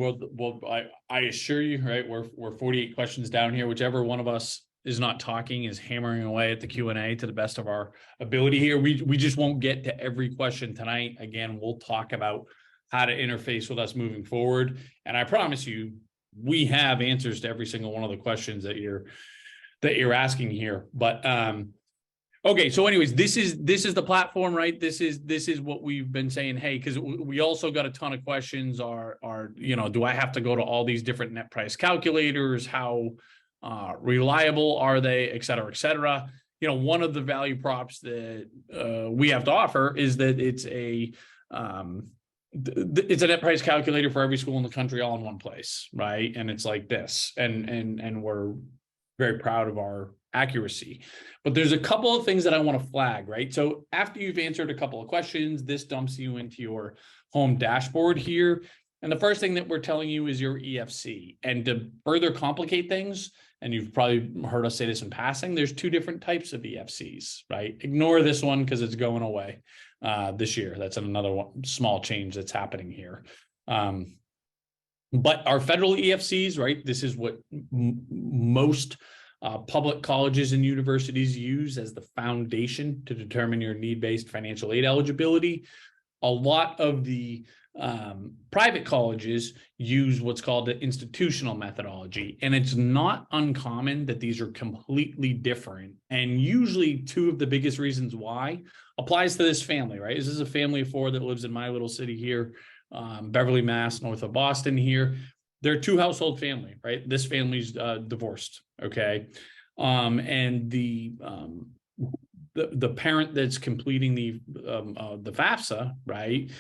I assure you, right? We're 48 questions down here. Whichever one of us is not talking is hammering away at the Q&A to the best of our ability here. We just won't get to every question tonight. Again, we'll talk about how to interface with us moving forward. And I promise you, we have answers to every single one of the questions that you're asking here. But okay, so anyways, this is the platform, right? This is what we've been saying. Hey, because we also got a ton of questions. Do I have to go to all these different net price calculators? How reliable are they, et cetera, et cetera? One of the value props that we have to offer is that it's a net price calculator for every school in the country all in one place, right? And it's like this, and we're very proud of our accuracy. But there's a couple of things that I want to flag, right? So after you've answered a couple of questions, this dumps you into your home dashboard here. And the first thing that we're telling you is your EFC. And to further complicate things, and you've probably heard us say this in passing, there's two different types of EFCs, right? Ignore this one because it's going away this year. That's another one, small change that's happening here. But our federal EFCs, right? This is what most public colleges and universities use as the foundation to determine your need-based financial aid eligibility. A lot of the private colleges use what's called the institutional methodology, and it's not uncommon that these are completely different. And usually two of the biggest reasons why applies to this family, right? This is a family of four that lives in my little city here, Beverly, Mass, north of Boston here. They're a two-household family, right? This family's divorced, okay? And the parent that's completing the FAFSA, right,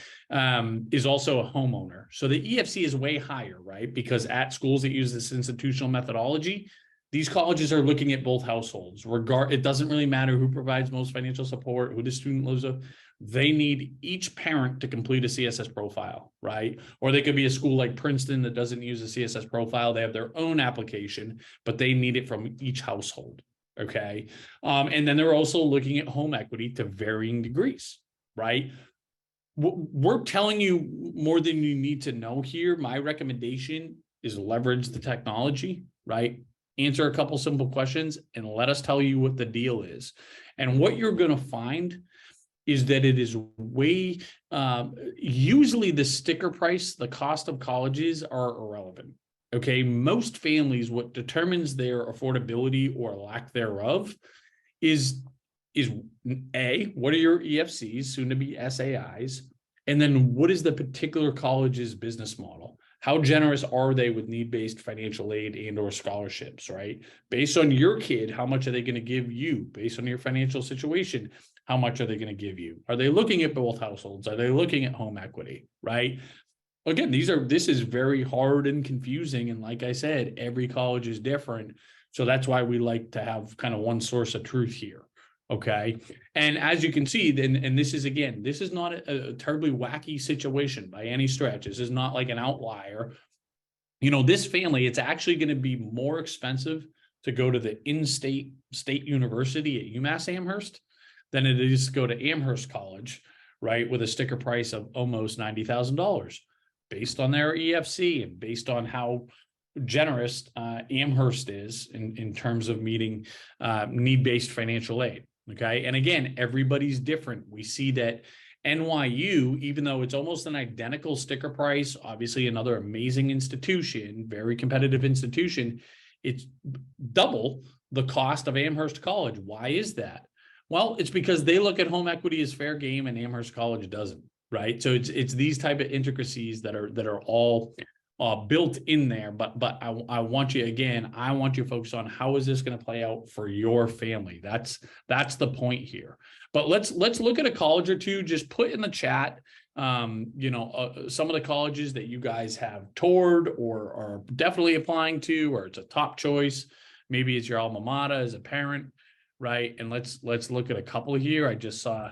is also a homeowner. So the EFC is way higher, right? Because at schools that use this institutional methodology, these colleges are looking at both households. It doesn't really matter who provides most financial support, who the student lives with. They need each parent to complete a CSS profile, right? Or they could be a school like Princeton that doesn't use a CSS profile. They have their own application, but they need it from each household. Okay. And then they're also looking at home equity to varying degrees, right? We're telling you more than you need to know here. My recommendation is leverage the technology, right? Answer a couple simple questions and let us tell you what the deal is. And what you're going to find is that it is way, usually the sticker price, the cost of colleges are irrelevant. Okay, most families, what determines their affordability or lack thereof is A, what are your EFCs, soon to be SAIs, and then what is the particular college's business model? How generous are they with need-based financial aid and or scholarships, right? Based on your kid, how much are they going to give you? Based on your financial situation, how much are they going to give you? Are they looking at both households? Are they looking at home equity, right? Again, this is very hard and confusing. And like I said, every college is different. So that's why we like to have kind of one source of truth here. Okay. And as you can see, then, and this is not a terribly wacky situation by any stretch. This is not like an outlier. You know, this family, it's actually going to be more expensive to go to the in-state state university at UMass Amherst than it is to go to Amherst College, right, with a sticker price of almost $90,000. Based on their EFC and based on how generous Amherst is in terms of meeting need-based financial aid. Okay. And again, everybody's different. We see that NYU, even though it's almost an identical sticker price, obviously another amazing institution, very competitive institution, it's double the cost of Amherst College. Why is that? Well, it's because they look at home equity as fair game and Amherst College doesn't. Right. So it's these type of intricacies that are all built in there. But I want you, again, I want you to focus on how is this going to play out for your family. That's the point here. But let's look at a college or two. Just put in the chat, some of the colleges that you guys have toured or are definitely applying to, or it's a top choice. Maybe it's your alma mater as a parent. Right. And let's look at a couple here. I just saw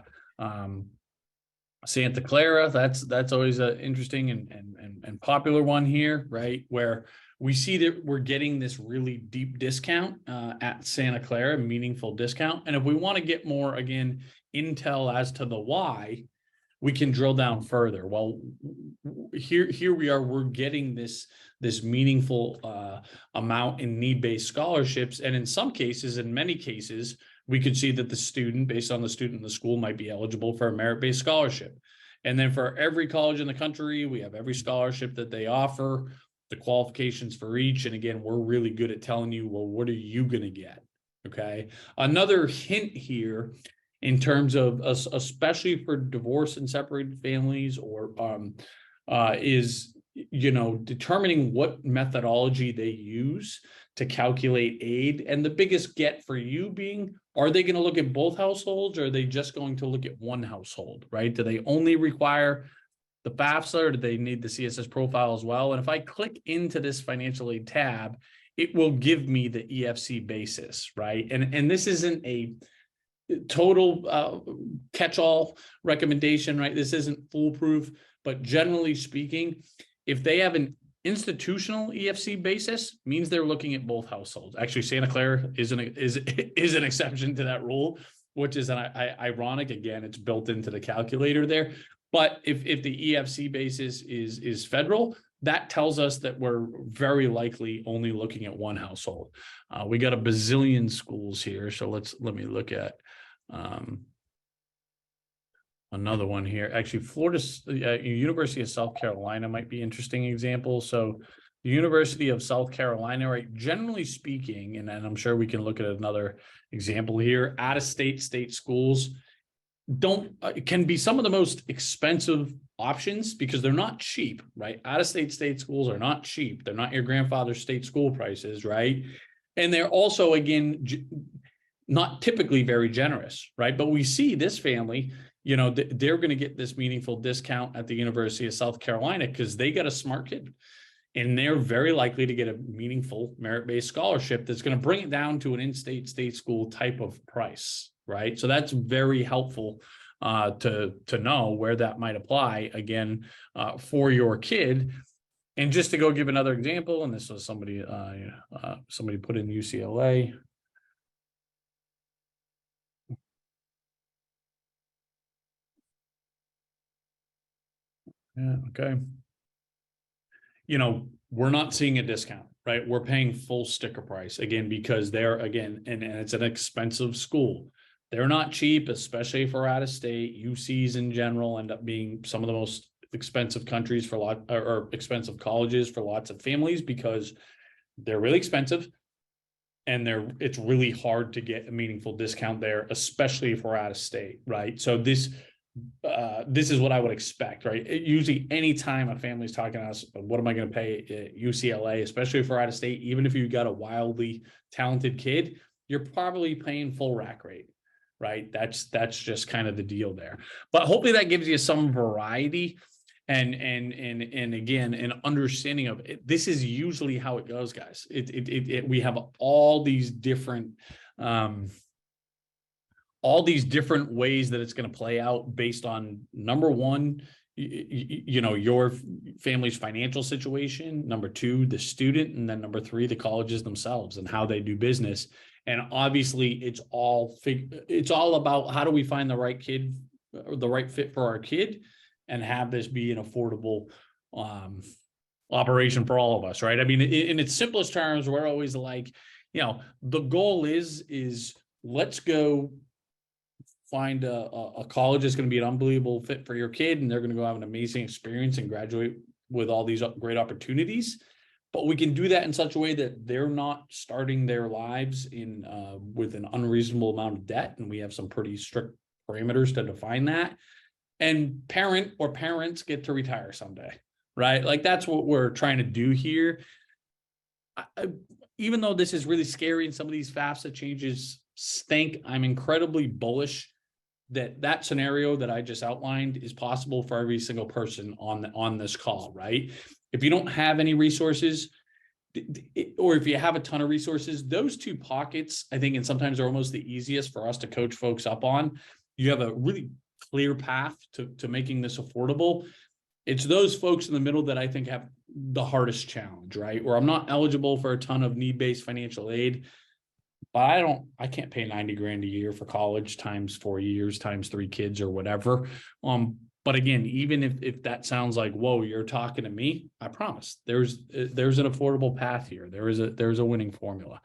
Santa Clara, that's always an interesting and popular one here, right? Where we see that we're getting this really deep discount at Santa Clara, meaningful discount. And if we want to get more, again, intel as to the why, we can drill down further. Well, here we are, we're getting this meaningful amount in need-based scholarships. And in some cases, in many cases, we could see that the student, based on the student in the school, might be eligible for a merit-based scholarship. And then for every college in the country, we have every scholarship that they offer, the qualifications for each. And again, we're really good at telling you, well, what are you going to get? Okay. Another hint here in terms of, especially for divorced and separated families, or is, determining what methodology they use to calculate aid. And the biggest get for you being, are they going to look at both households, or are they just going to look at one household, right? Do they only require the FAFSA, or do they need the CSS profile as well? And if I click into this financial aid tab, it will give me the EFC basis, right? And this isn't a total catch-all recommendation, right? This isn't foolproof, but generally speaking, if they have an Institutional EFC basis means they're looking at both households. Actually, Santa Clara is an exception to that rule, which is ironic. Again, it's built into the calculator there. But if the EFC basis is federal, that tells us that we're very likely only looking at one household. We got a bazillion schools here, so let me look at another one here. Actually, Florida's University of South Carolina might be an interesting example. So the University of South Carolina, right, generally speaking, and I'm sure we can look at another example here, out-of-state state schools can be some of the most expensive options because they're not cheap, right? Out-of-state state schools are not cheap. They're not your grandfather's state school prices, right? And they're also, again, not typically very generous, right? But we see this family, you know, they're going to get this meaningful discount at the University of South Carolina because they got a smart kid. And they're very likely to get a meaningful merit-based scholarship that's going to bring it down to an in-state state school type of price, right? So that's very helpful to know where that might apply, again, for your kid. And just to go give another example, and this was somebody put in UCLA. Yeah, okay. You know, we're not seeing a discount, right? We're paying full sticker price again, because they're and it's an expensive school. They're not cheap, especially for out of state. UCs in general end up being some of the most expensive countries for or expensive colleges for lots of families because they're really expensive and it's really hard to get a meaningful discount there, especially if we're out of state, right? So this is what I would expect, right? Usually anytime a family's talking to us, what am I going to pay at UCLA, especially if we're out of state, even if you got a wildly talented kid, you're probably paying full rack rate, right? That's just kind of the deal there. But hopefully that gives you some variety and again, an understanding of it. This is usually how it goes, guys. We have all these different ways that it's going to play out based on, number one, you know, your family's financial situation, number two, the student, and then number three, the colleges themselves and how they do business. And obviously it's all about how do we find the right kid or the right fit for our kid and have this be an affordable operation for all of us, right? I mean, in its simplest terms, we're always like, you know, the goal is let's go find a college that's going to be an unbelievable fit for your kid, and they're going to go have an amazing experience and graduate with all these great opportunities. But we can do that in such a way that they're not starting their lives in with an unreasonable amount of debt, and we have some pretty strict parameters to define that. And parents get to retire someday, right? Like that's what we're trying to do here. Even though this is really scary and some of these FAFSA changes stink, I'm incredibly bullish that scenario that I just outlined is possible for every single person on this call, right? If you don't have any resources, or if you have a ton of resources, those two pockets, I think, and sometimes are almost the easiest for us to coach folks up on. You have a really clear path to making this affordable. It's those folks in the middle that I think have the hardest challenge, right? Or I'm not eligible for a ton of need-based financial aid, but I can't pay 90 grand a year for college times 4 years times 3 kids or whatever. But again, even if that sounds like, whoa, you're talking to me, I promise there's an affordable path here. There's a winning formula.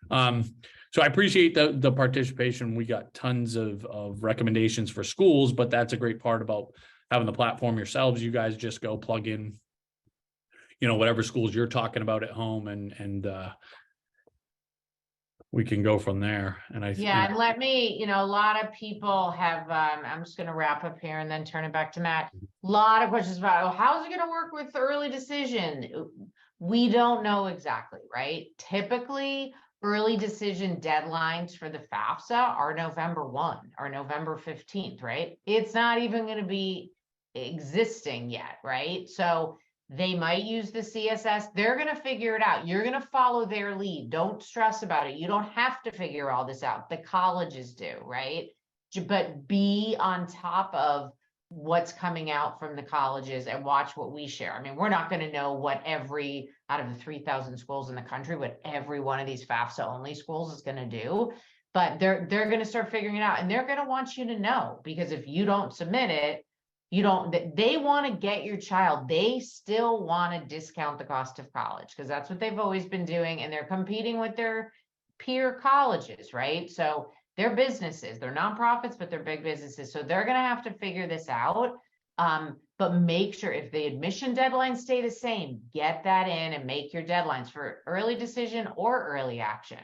So I appreciate the participation. We got tons of recommendations for schools, but that's a great part about having the platform yourselves. You guys just go plug in, you know, whatever schools you're talking about at home, and we can go from there. And and let me, you know, a lot of people have, I'm just going to wrap up here and then turn it back to Matt. A lot of questions about, oh, how's it going to work with early decision? We don't know exactly, right? Typically, early decision deadlines for the FAFSA are November 1 or November 15th, right? It's not even going to be existing yet, right? So they might use the CSS. They're going to figure it out. You're going to follow their lead. Don't stress about it. You don't have to figure all this out. The colleges do, right? But be on top of what's coming out from the colleges and watch what we share. I mean, we're not going to know what every out of the 3,000 schools in the country, what every one of these FAFSA only schools is going to do, but they're going to start figuring it out, and they're going to want you to know, because if you don't submit it, you don't, they want to get your child, they still want to discount the cost of college, because that's what they've always been doing, and they're competing with their peer colleges, right? So they're businesses, they're nonprofits, but they're big businesses. So they're going to have to figure this out. But make sure if the admission deadlines stay the same, get that in and make your deadlines for early decision or early action,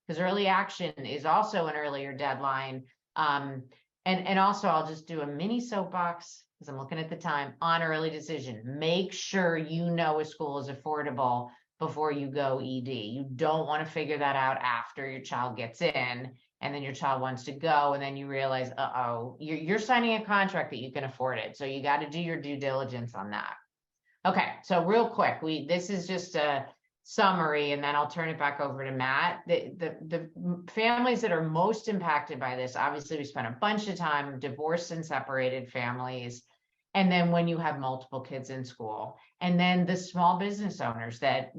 because early action is also an earlier deadline. And also I'll just do a mini soapbox, because I'm looking at the time, on early decision. Make sure you know a school is affordable before you go ED. You don't want to figure that out after your child gets in, and then your child wants to go, and then you realize, uh-oh, you're signing a contract that you can afford it. So you got to do your due diligence on that. Okay, so real quick, this is just a summary, and then I'll turn it back over to Matt. The families that are most impacted by this, obviously we spent a bunch of time divorced and separated families. And then when you have multiple kids in school, and then the small business owners that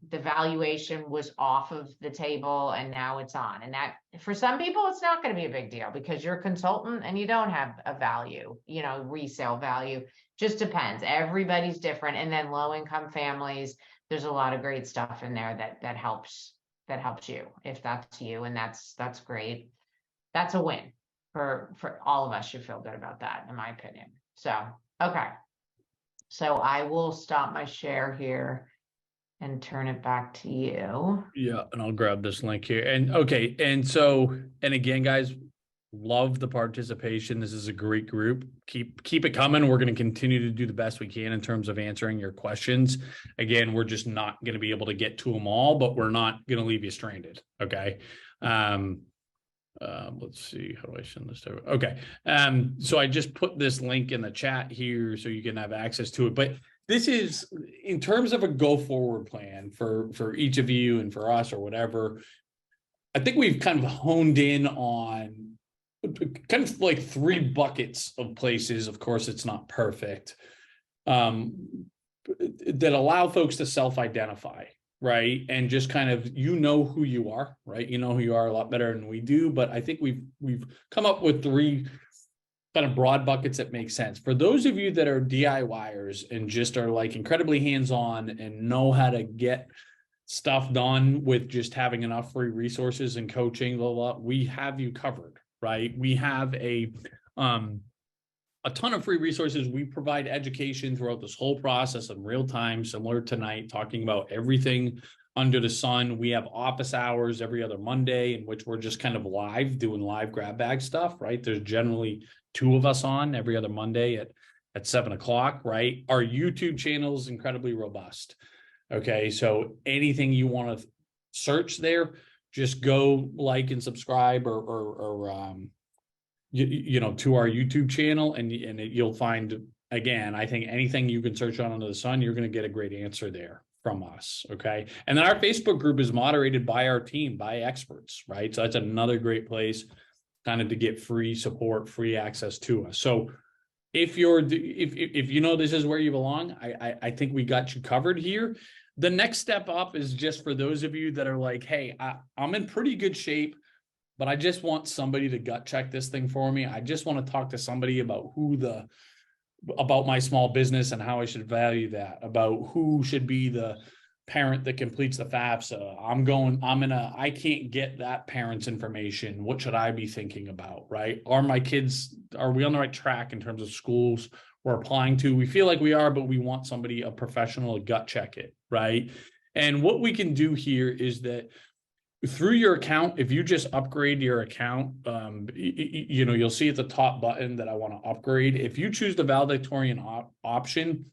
the valuation was off of the table and now it's on. And that for some people, it's not going to be a big deal because you're a consultant and you don't have a value, resale value. Just depends. Everybody's different. And then low income families, there's a lot of great stuff in there that helps you, if that's you. And that's great. That's a win for all of us. Should feel good about that, in my opinion. So, okay. So I will stop my share here and turn it back to you. Yeah, and I'll grab this link here. And okay, and again, guys, love the participation. This is a great group. Keep it coming. We're going to continue to do the best we can in terms of answering your questions. Again, we're just not going to be able to get to them all, but we're not going to leave you stranded. Okay. Let's see, how do I send this to? Okay. So I just put this link in the chat here so you can have access to it. But this is in terms of a go forward plan for each of you and for us or whatever. I think we've kind of honed in on kind of like 3 buckets of places. Of course, it's not perfect, that allow folks to self-identify, right? And just kind of, who you are, right? You know who you are a lot better than we do. But I think we've come up with 3 kind of broad buckets that make sense. For those of you that are DIYers and just are like incredibly hands-on and know how to get stuff done with just having enough free resources and coaching, we have you covered, right? We have a ton of free resources. We provide education throughout this whole process in real time, similar tonight, talking about everything under the sun. We have office hours every other Monday in which we're just kind of doing live grab bag stuff, right? There's generally 2 of us on every other Monday at 7:00, right? Our YouTube channel is incredibly robust. Okay, so anything you want to search there, just go like and subscribe to our YouTube channel, and you'll find, again, I think anything you can search on under the sun, you're going to get a great answer there from us. Okay. And then our Facebook group is moderated by our team, by experts, right? So that's another great place kind of to get free support, free access to us. So if this is where you belong, I think we got you covered here. The next step up is just for those of you that are like, hey, I'm in pretty good shape, but I just want somebody to gut check this thing for me. I just want to talk to somebody about about my small business and how I should value that, about who should be the parent that completes the FAFSA. I can't get that parent's information. What should I be thinking about, right? Are we on the right track in terms of schools we're applying to? We feel like we are, but we want a professional to gut check it, right? And what we can do here is that through your account, if you just upgrade your account, you'll see at the top button that I want to upgrade. If you choose the valedictorian option,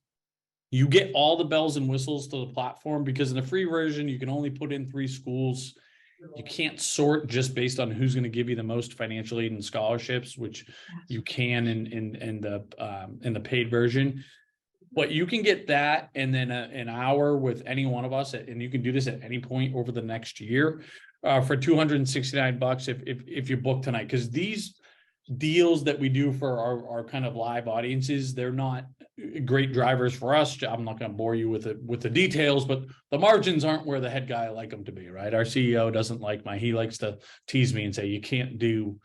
you get all the bells and whistles to the platform, because in the free version, you can only put in 3 schools. You can't sort just based on who's going to give you the most financial aid and scholarships, which you can in the paid version. But you can get that, and then an hour with any one of us, and you can do this at any point over the next year for $269 if you book tonight. Because these deals that we do for our kind of live audiences, they're not great drivers for us. I'm not going to bore you with the details, but the margins aren't where the head guy like them to be, right? Our CEO doesn't like he likes to tease me and say, you can't do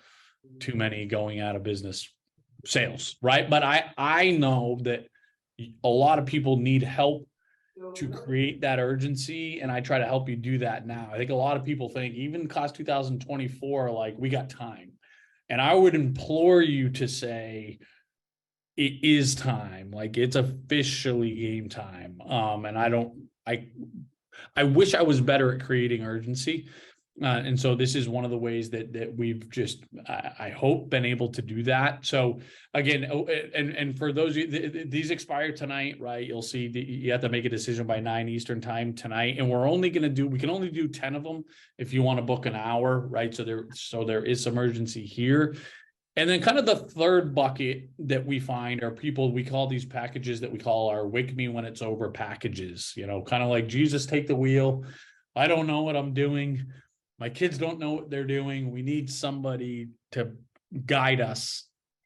too many going out of business sales, right? But I know that a lot of people need help to create that urgency, and I try to help you do that now. I think a lot of people think even class 2024, like, we got time. And I would implore you to say, it is time. Like, it's officially game time. And I wish I was better at creating urgency. And so this is one of the ways that we've just, I hope, been able to do that. So again, and for those of you, these expire tonight, right? You'll see you have to make a decision by 9 Eastern time tonight, and we can only do 10 of them if you want to book an hour, right? So there is some urgency here. And then kind of the third bucket that we find are people, we call these packages that we call our wake me when it's over packages, kind of like, Jesus, take the wheel. I don't know what I'm doing. My kids don't know what they're doing. We need somebody to guide us,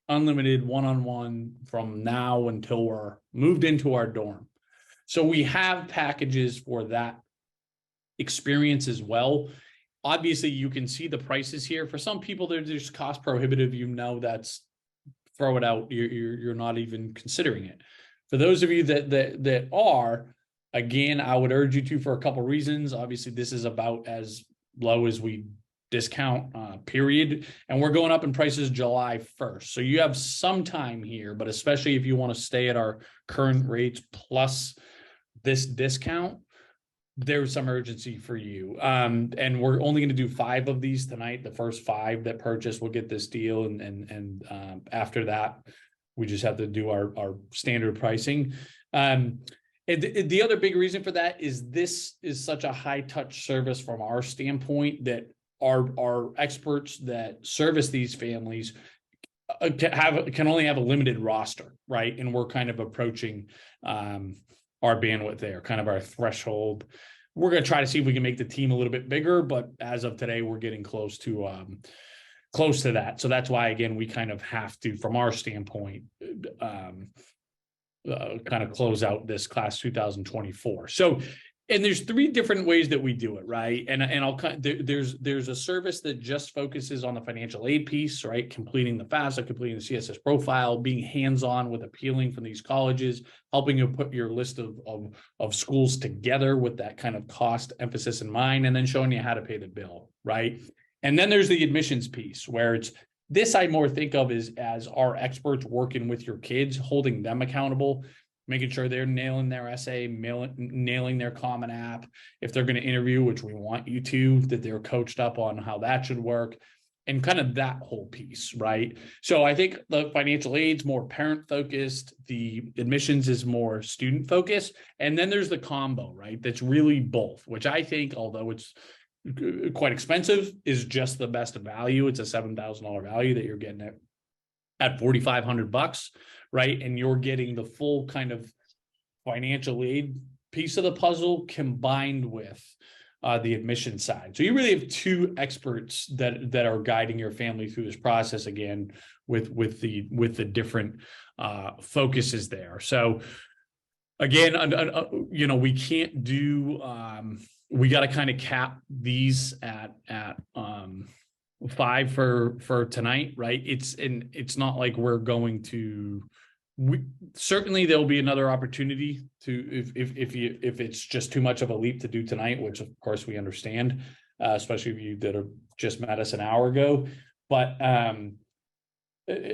unlimited one-on-one from now until we're moved into our dorm. So we have packages for that experience as well. Obviously, you can see the prices here. For some people, they're just cost prohibitive. That's throw it out. You're not even considering it. For those of you that are, again, I would urge you to, for a couple of reasons. Obviously, this is about as low as we discount, period. And we're going up in prices July 1st. So you have some time here, but especially if you want to stay at our current rates plus this discount, there's some urgency for you. And we're only going to do 5 of these tonight. The first 5 that purchase will get this deal. And after that, we just have to do our standard pricing. And the other big reason for that is this is such a high touch service from our standpoint that our experts that service these families can only have a limited roster, right? And we're kind of approaching our bandwidth there, kind of our threshold. We're going to try to see if we can make the team a little bit bigger, but as of today, we're getting close to that. So that's why, again, we kind of have to, from our standpoint, kind of close out this class 2024. So, and there's 3 different ways that we do it, right? And there's a service that just focuses on the financial aid piece, right? Completing the FAFSA, completing the CSS profile, being hands-on with appealing from these colleges, helping you put your list of schools together with that kind of cost emphasis in mind, and then showing you how to pay the bill, right? And then there's the admissions piece, where this I more think of as our experts working with your kids, holding them accountable, making sure they're nailing their essay, nailing their common app. If they're going to interview, which we want you to, that they're coached up on how that should work, and kind of that whole piece, right? So I think the financial aid's more parent focused, the admissions is more student focused, and then there's the combo, right? That's really both, which I think, although it's quite expensive, is just the best value. It's a $7,000 value that you're getting at $4,500, right? And you're getting the full kind of financial aid piece of the puzzle combined with the admission side. So you really have 2 experts that are guiding your family through this process, again, with the different focuses there. So again, we can't do. We got to kind of cap these at 5 for tonight, right? It's not like we're going to. Certainly there'll be another opportunity to if it's just too much of a leap to do tonight, which of course we understand, especially if you that have just met us an hour ago. But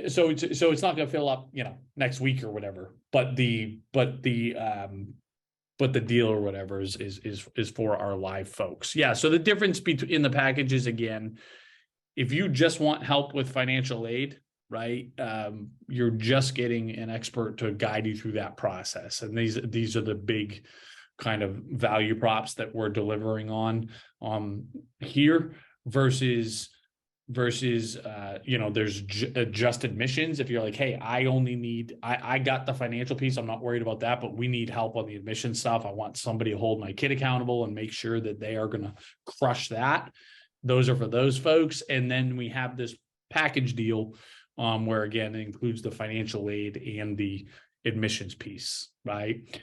so it's not going to fill up, next week or whatever. But the deal or whatever is for our live folks. Yeah. So the difference in the packages, again, if you just want help with financial aid, right, you're just getting an expert to guide you through that process. And these are the big kind of value props that we're delivering on here versus there's just admissions. If you're like, hey, I got the financial piece, I'm not worried about that, but we need help on the admission stuff. I want somebody to hold my kid accountable and make sure that they are going to crush that. Those are for those folks. And then we have this package deal where again, it includes the financial aid and the admissions piece, right?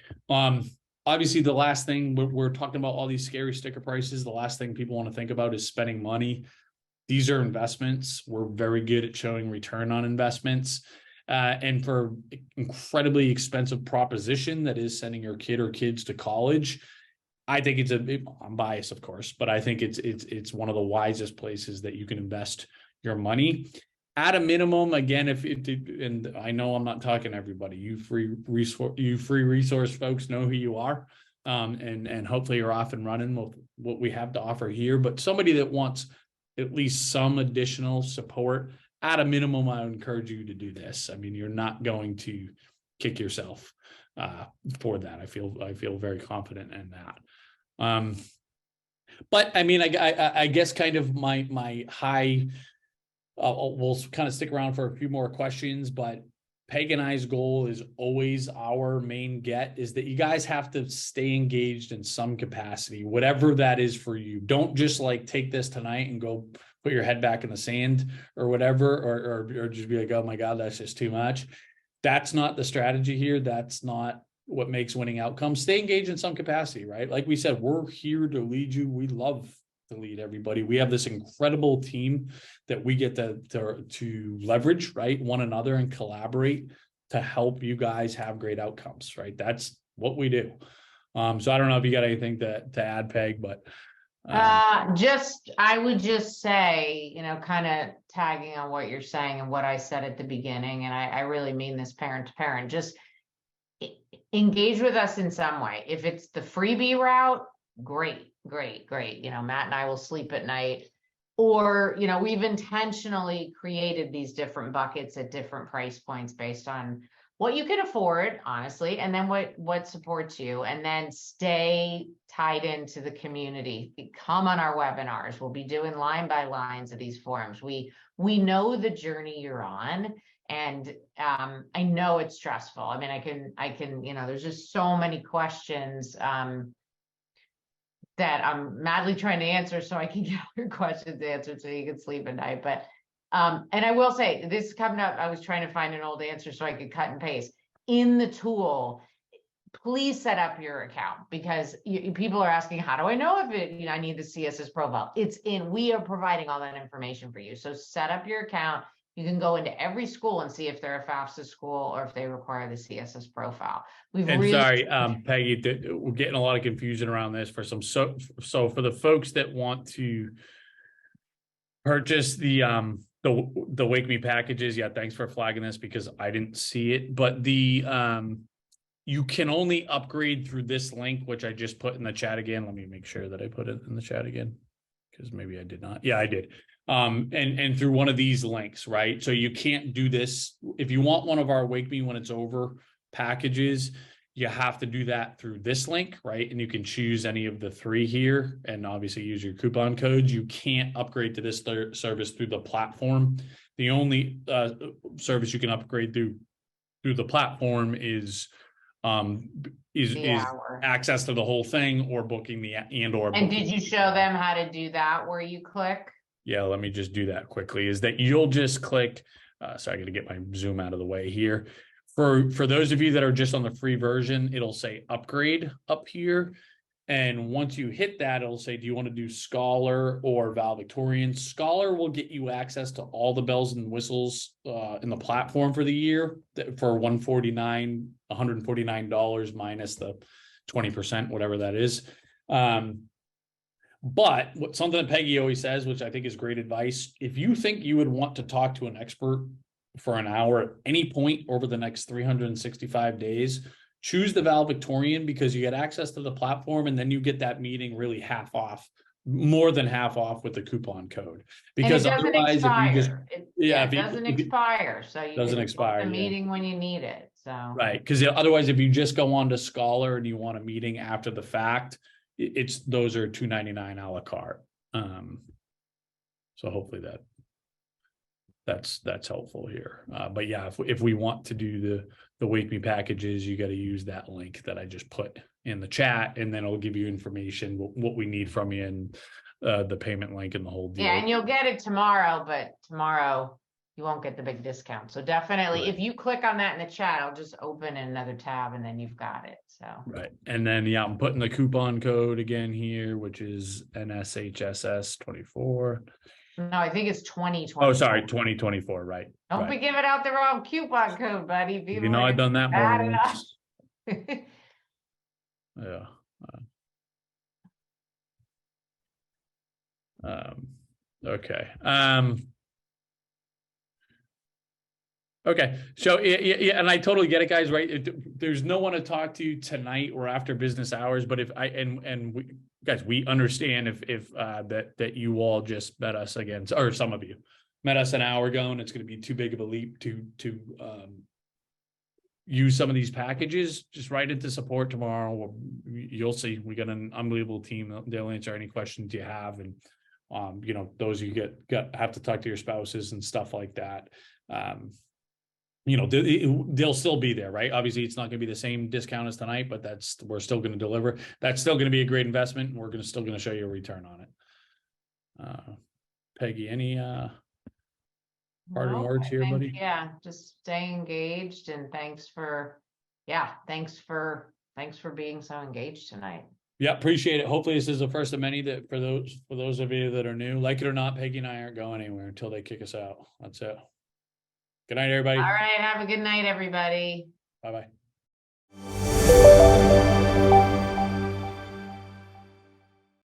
Obviously the last thing we're talking about, all these scary sticker prices, the last thing people want to think about is spending money. These are investments. We're very good at showing return on investments. And for incredibly expensive proposition that is sending your kid or kids to college, I think I'm biased, of course, but I think it's one of the wisest places that you can invest your money. At a minimum, again, and I know I'm not talking to everybody, you free resource folks know who you are, and hopefully you're off and running with what we have to offer here. But somebody that wants at least some additional support, at a minimum, I would encourage you to do this. I mean, you're not going to kick yourself for that. I feel very confident in that. But I mean, I guess kind of my high. We'll kind of stick around for a few more questions, but Peg and I's goal is always our main get is that you guys have to stay engaged in some capacity, whatever that is for you. Don't just like take this tonight and go put your head back in the sand or whatever, or just be like, oh my God, that's just too much. That's not the strategy here. That's not what makes winning outcomes. Stay engaged in some capacity, right? Like we said, we're here to lead you. We love to lead everybody. We have this incredible team that we get to leverage, right? One another and collaborate to help you guys have great outcomes, right? That's what we do. So I don't know if you got anything to add, Peg, but I would just say, kind of tagging on what you're saying and what I said at the beginning, and I really mean this parent to parent, just engage with us in some way. If it's the freebie route, great. Matt and I will sleep at night, or, we've intentionally created these different buckets at different price points based on what you can afford, honestly, and then what supports you, and then stay tied into the community. Come on our webinars. We'll be doing line by lines of these forums. We know the journey you're on, and I know it's stressful. I mean, I can, there's just so many questions that I'm madly trying to answer so I can get your questions answered so you can sleep at night. But, and I will say this coming up, I was trying to find an old answer so I could cut and paste in the tool. Please set up your account, because people are asking, how do I know if I need the CSS profile? We are providing all that information for you. So set up your account. You can go into every school and see if they're a FAFSA school or if they require the CSS profile. Sorry, Peggy, we're getting a lot of confusion around this for some. So for the folks that want to purchase the Wake Me packages, yeah, thanks for flagging this because I didn't see it. But you can only upgrade through this link, which I just put in the chat again. Let me make sure that I put it in the chat again, because maybe I did not. Yeah, I did. And through one of these links, right? So you can't do this. If you want one of our Wake Me When It's Over packages, you have to do that through this link, right? And you can choose any of the three here and obviously use your coupon codes. You can't upgrade to this service through the platform. The only service you can upgrade through the platform is access to the whole thing, or booking the And did you show them how to do that where you click? Yeah, let me just do that quickly. Is that you'll just click, so I got to get my Zoom out of the way here. For those of you that are just on the free version, it'll say upgrade up here. And once you hit that, it'll say, do you want to do Scholar or valedictorian? Scholar will get you access to all the bells and whistles in the platform for the year for $149 minus the 20%, whatever that is. But something that Peggy always says, which I think is great advice, if you think you would want to talk to an expert for an hour at any point over the next 365 days, choose the valedictorian, because you get access to the platform and then you get that meeting really half off, more than half off with the coupon code. Because and it doesn't otherwise, expire. if you just it doesn't expire, so you doesn't can expire book the meeting when you need it. So right, because otherwise, if you just go on to Scholar and you want a meeting after the fact, those are $2.99 a la carte. So hopefully that's helpful here. But yeah, if we want to do the Wake Me packages, you got to use that link that I just put in the chat, and then it'll give you information what we need from you, and the payment link and the whole deal. Yeah, and you'll get it tomorrow, but tomorrow you won't get the big discount. So definitely, Right. if you click on that in the chat, I'll just open another tab and then you've got it. So. Right. And then, yeah, I'm putting the coupon code again here, which is NSHSS 24. No, I think it's 2020. Oh, sorry, 2024. Right. Don't Right. be giving out the wrong coupon code, buddy. People You know, are I've done that more mad than at once. us. Yeah. Okay. Okay. So yeah, and I totally get it, guys. Right? There's no one to talk to tonight or after business hours. But if I and we guys, we understand if that you all just met us again, or some of you met us an hour ago, and it's going to be too big of a leap to use some of these packages. Just write into support tomorrow. You'll see. We got an unbelievable team. They'll answer any questions you have, and you know, those you have to talk to your spouses and stuff like that. You know, they'll still be there, right? Obviously, it's not going to be the same discount as tonight, but we're still going to deliver. That's still going to be a great investment, and we're still going to show you a return on it. Peggy, any parting words here, buddy? Yeah, just stay engaged, and thanks for being so engaged tonight. Yeah, appreciate it. Hopefully, this is the first of many that for those of you that are new, like it or not, Peggy and I aren't going anywhere until they kick us out. That's it. Good night, everybody. All right, have a good night, everybody. Bye-bye.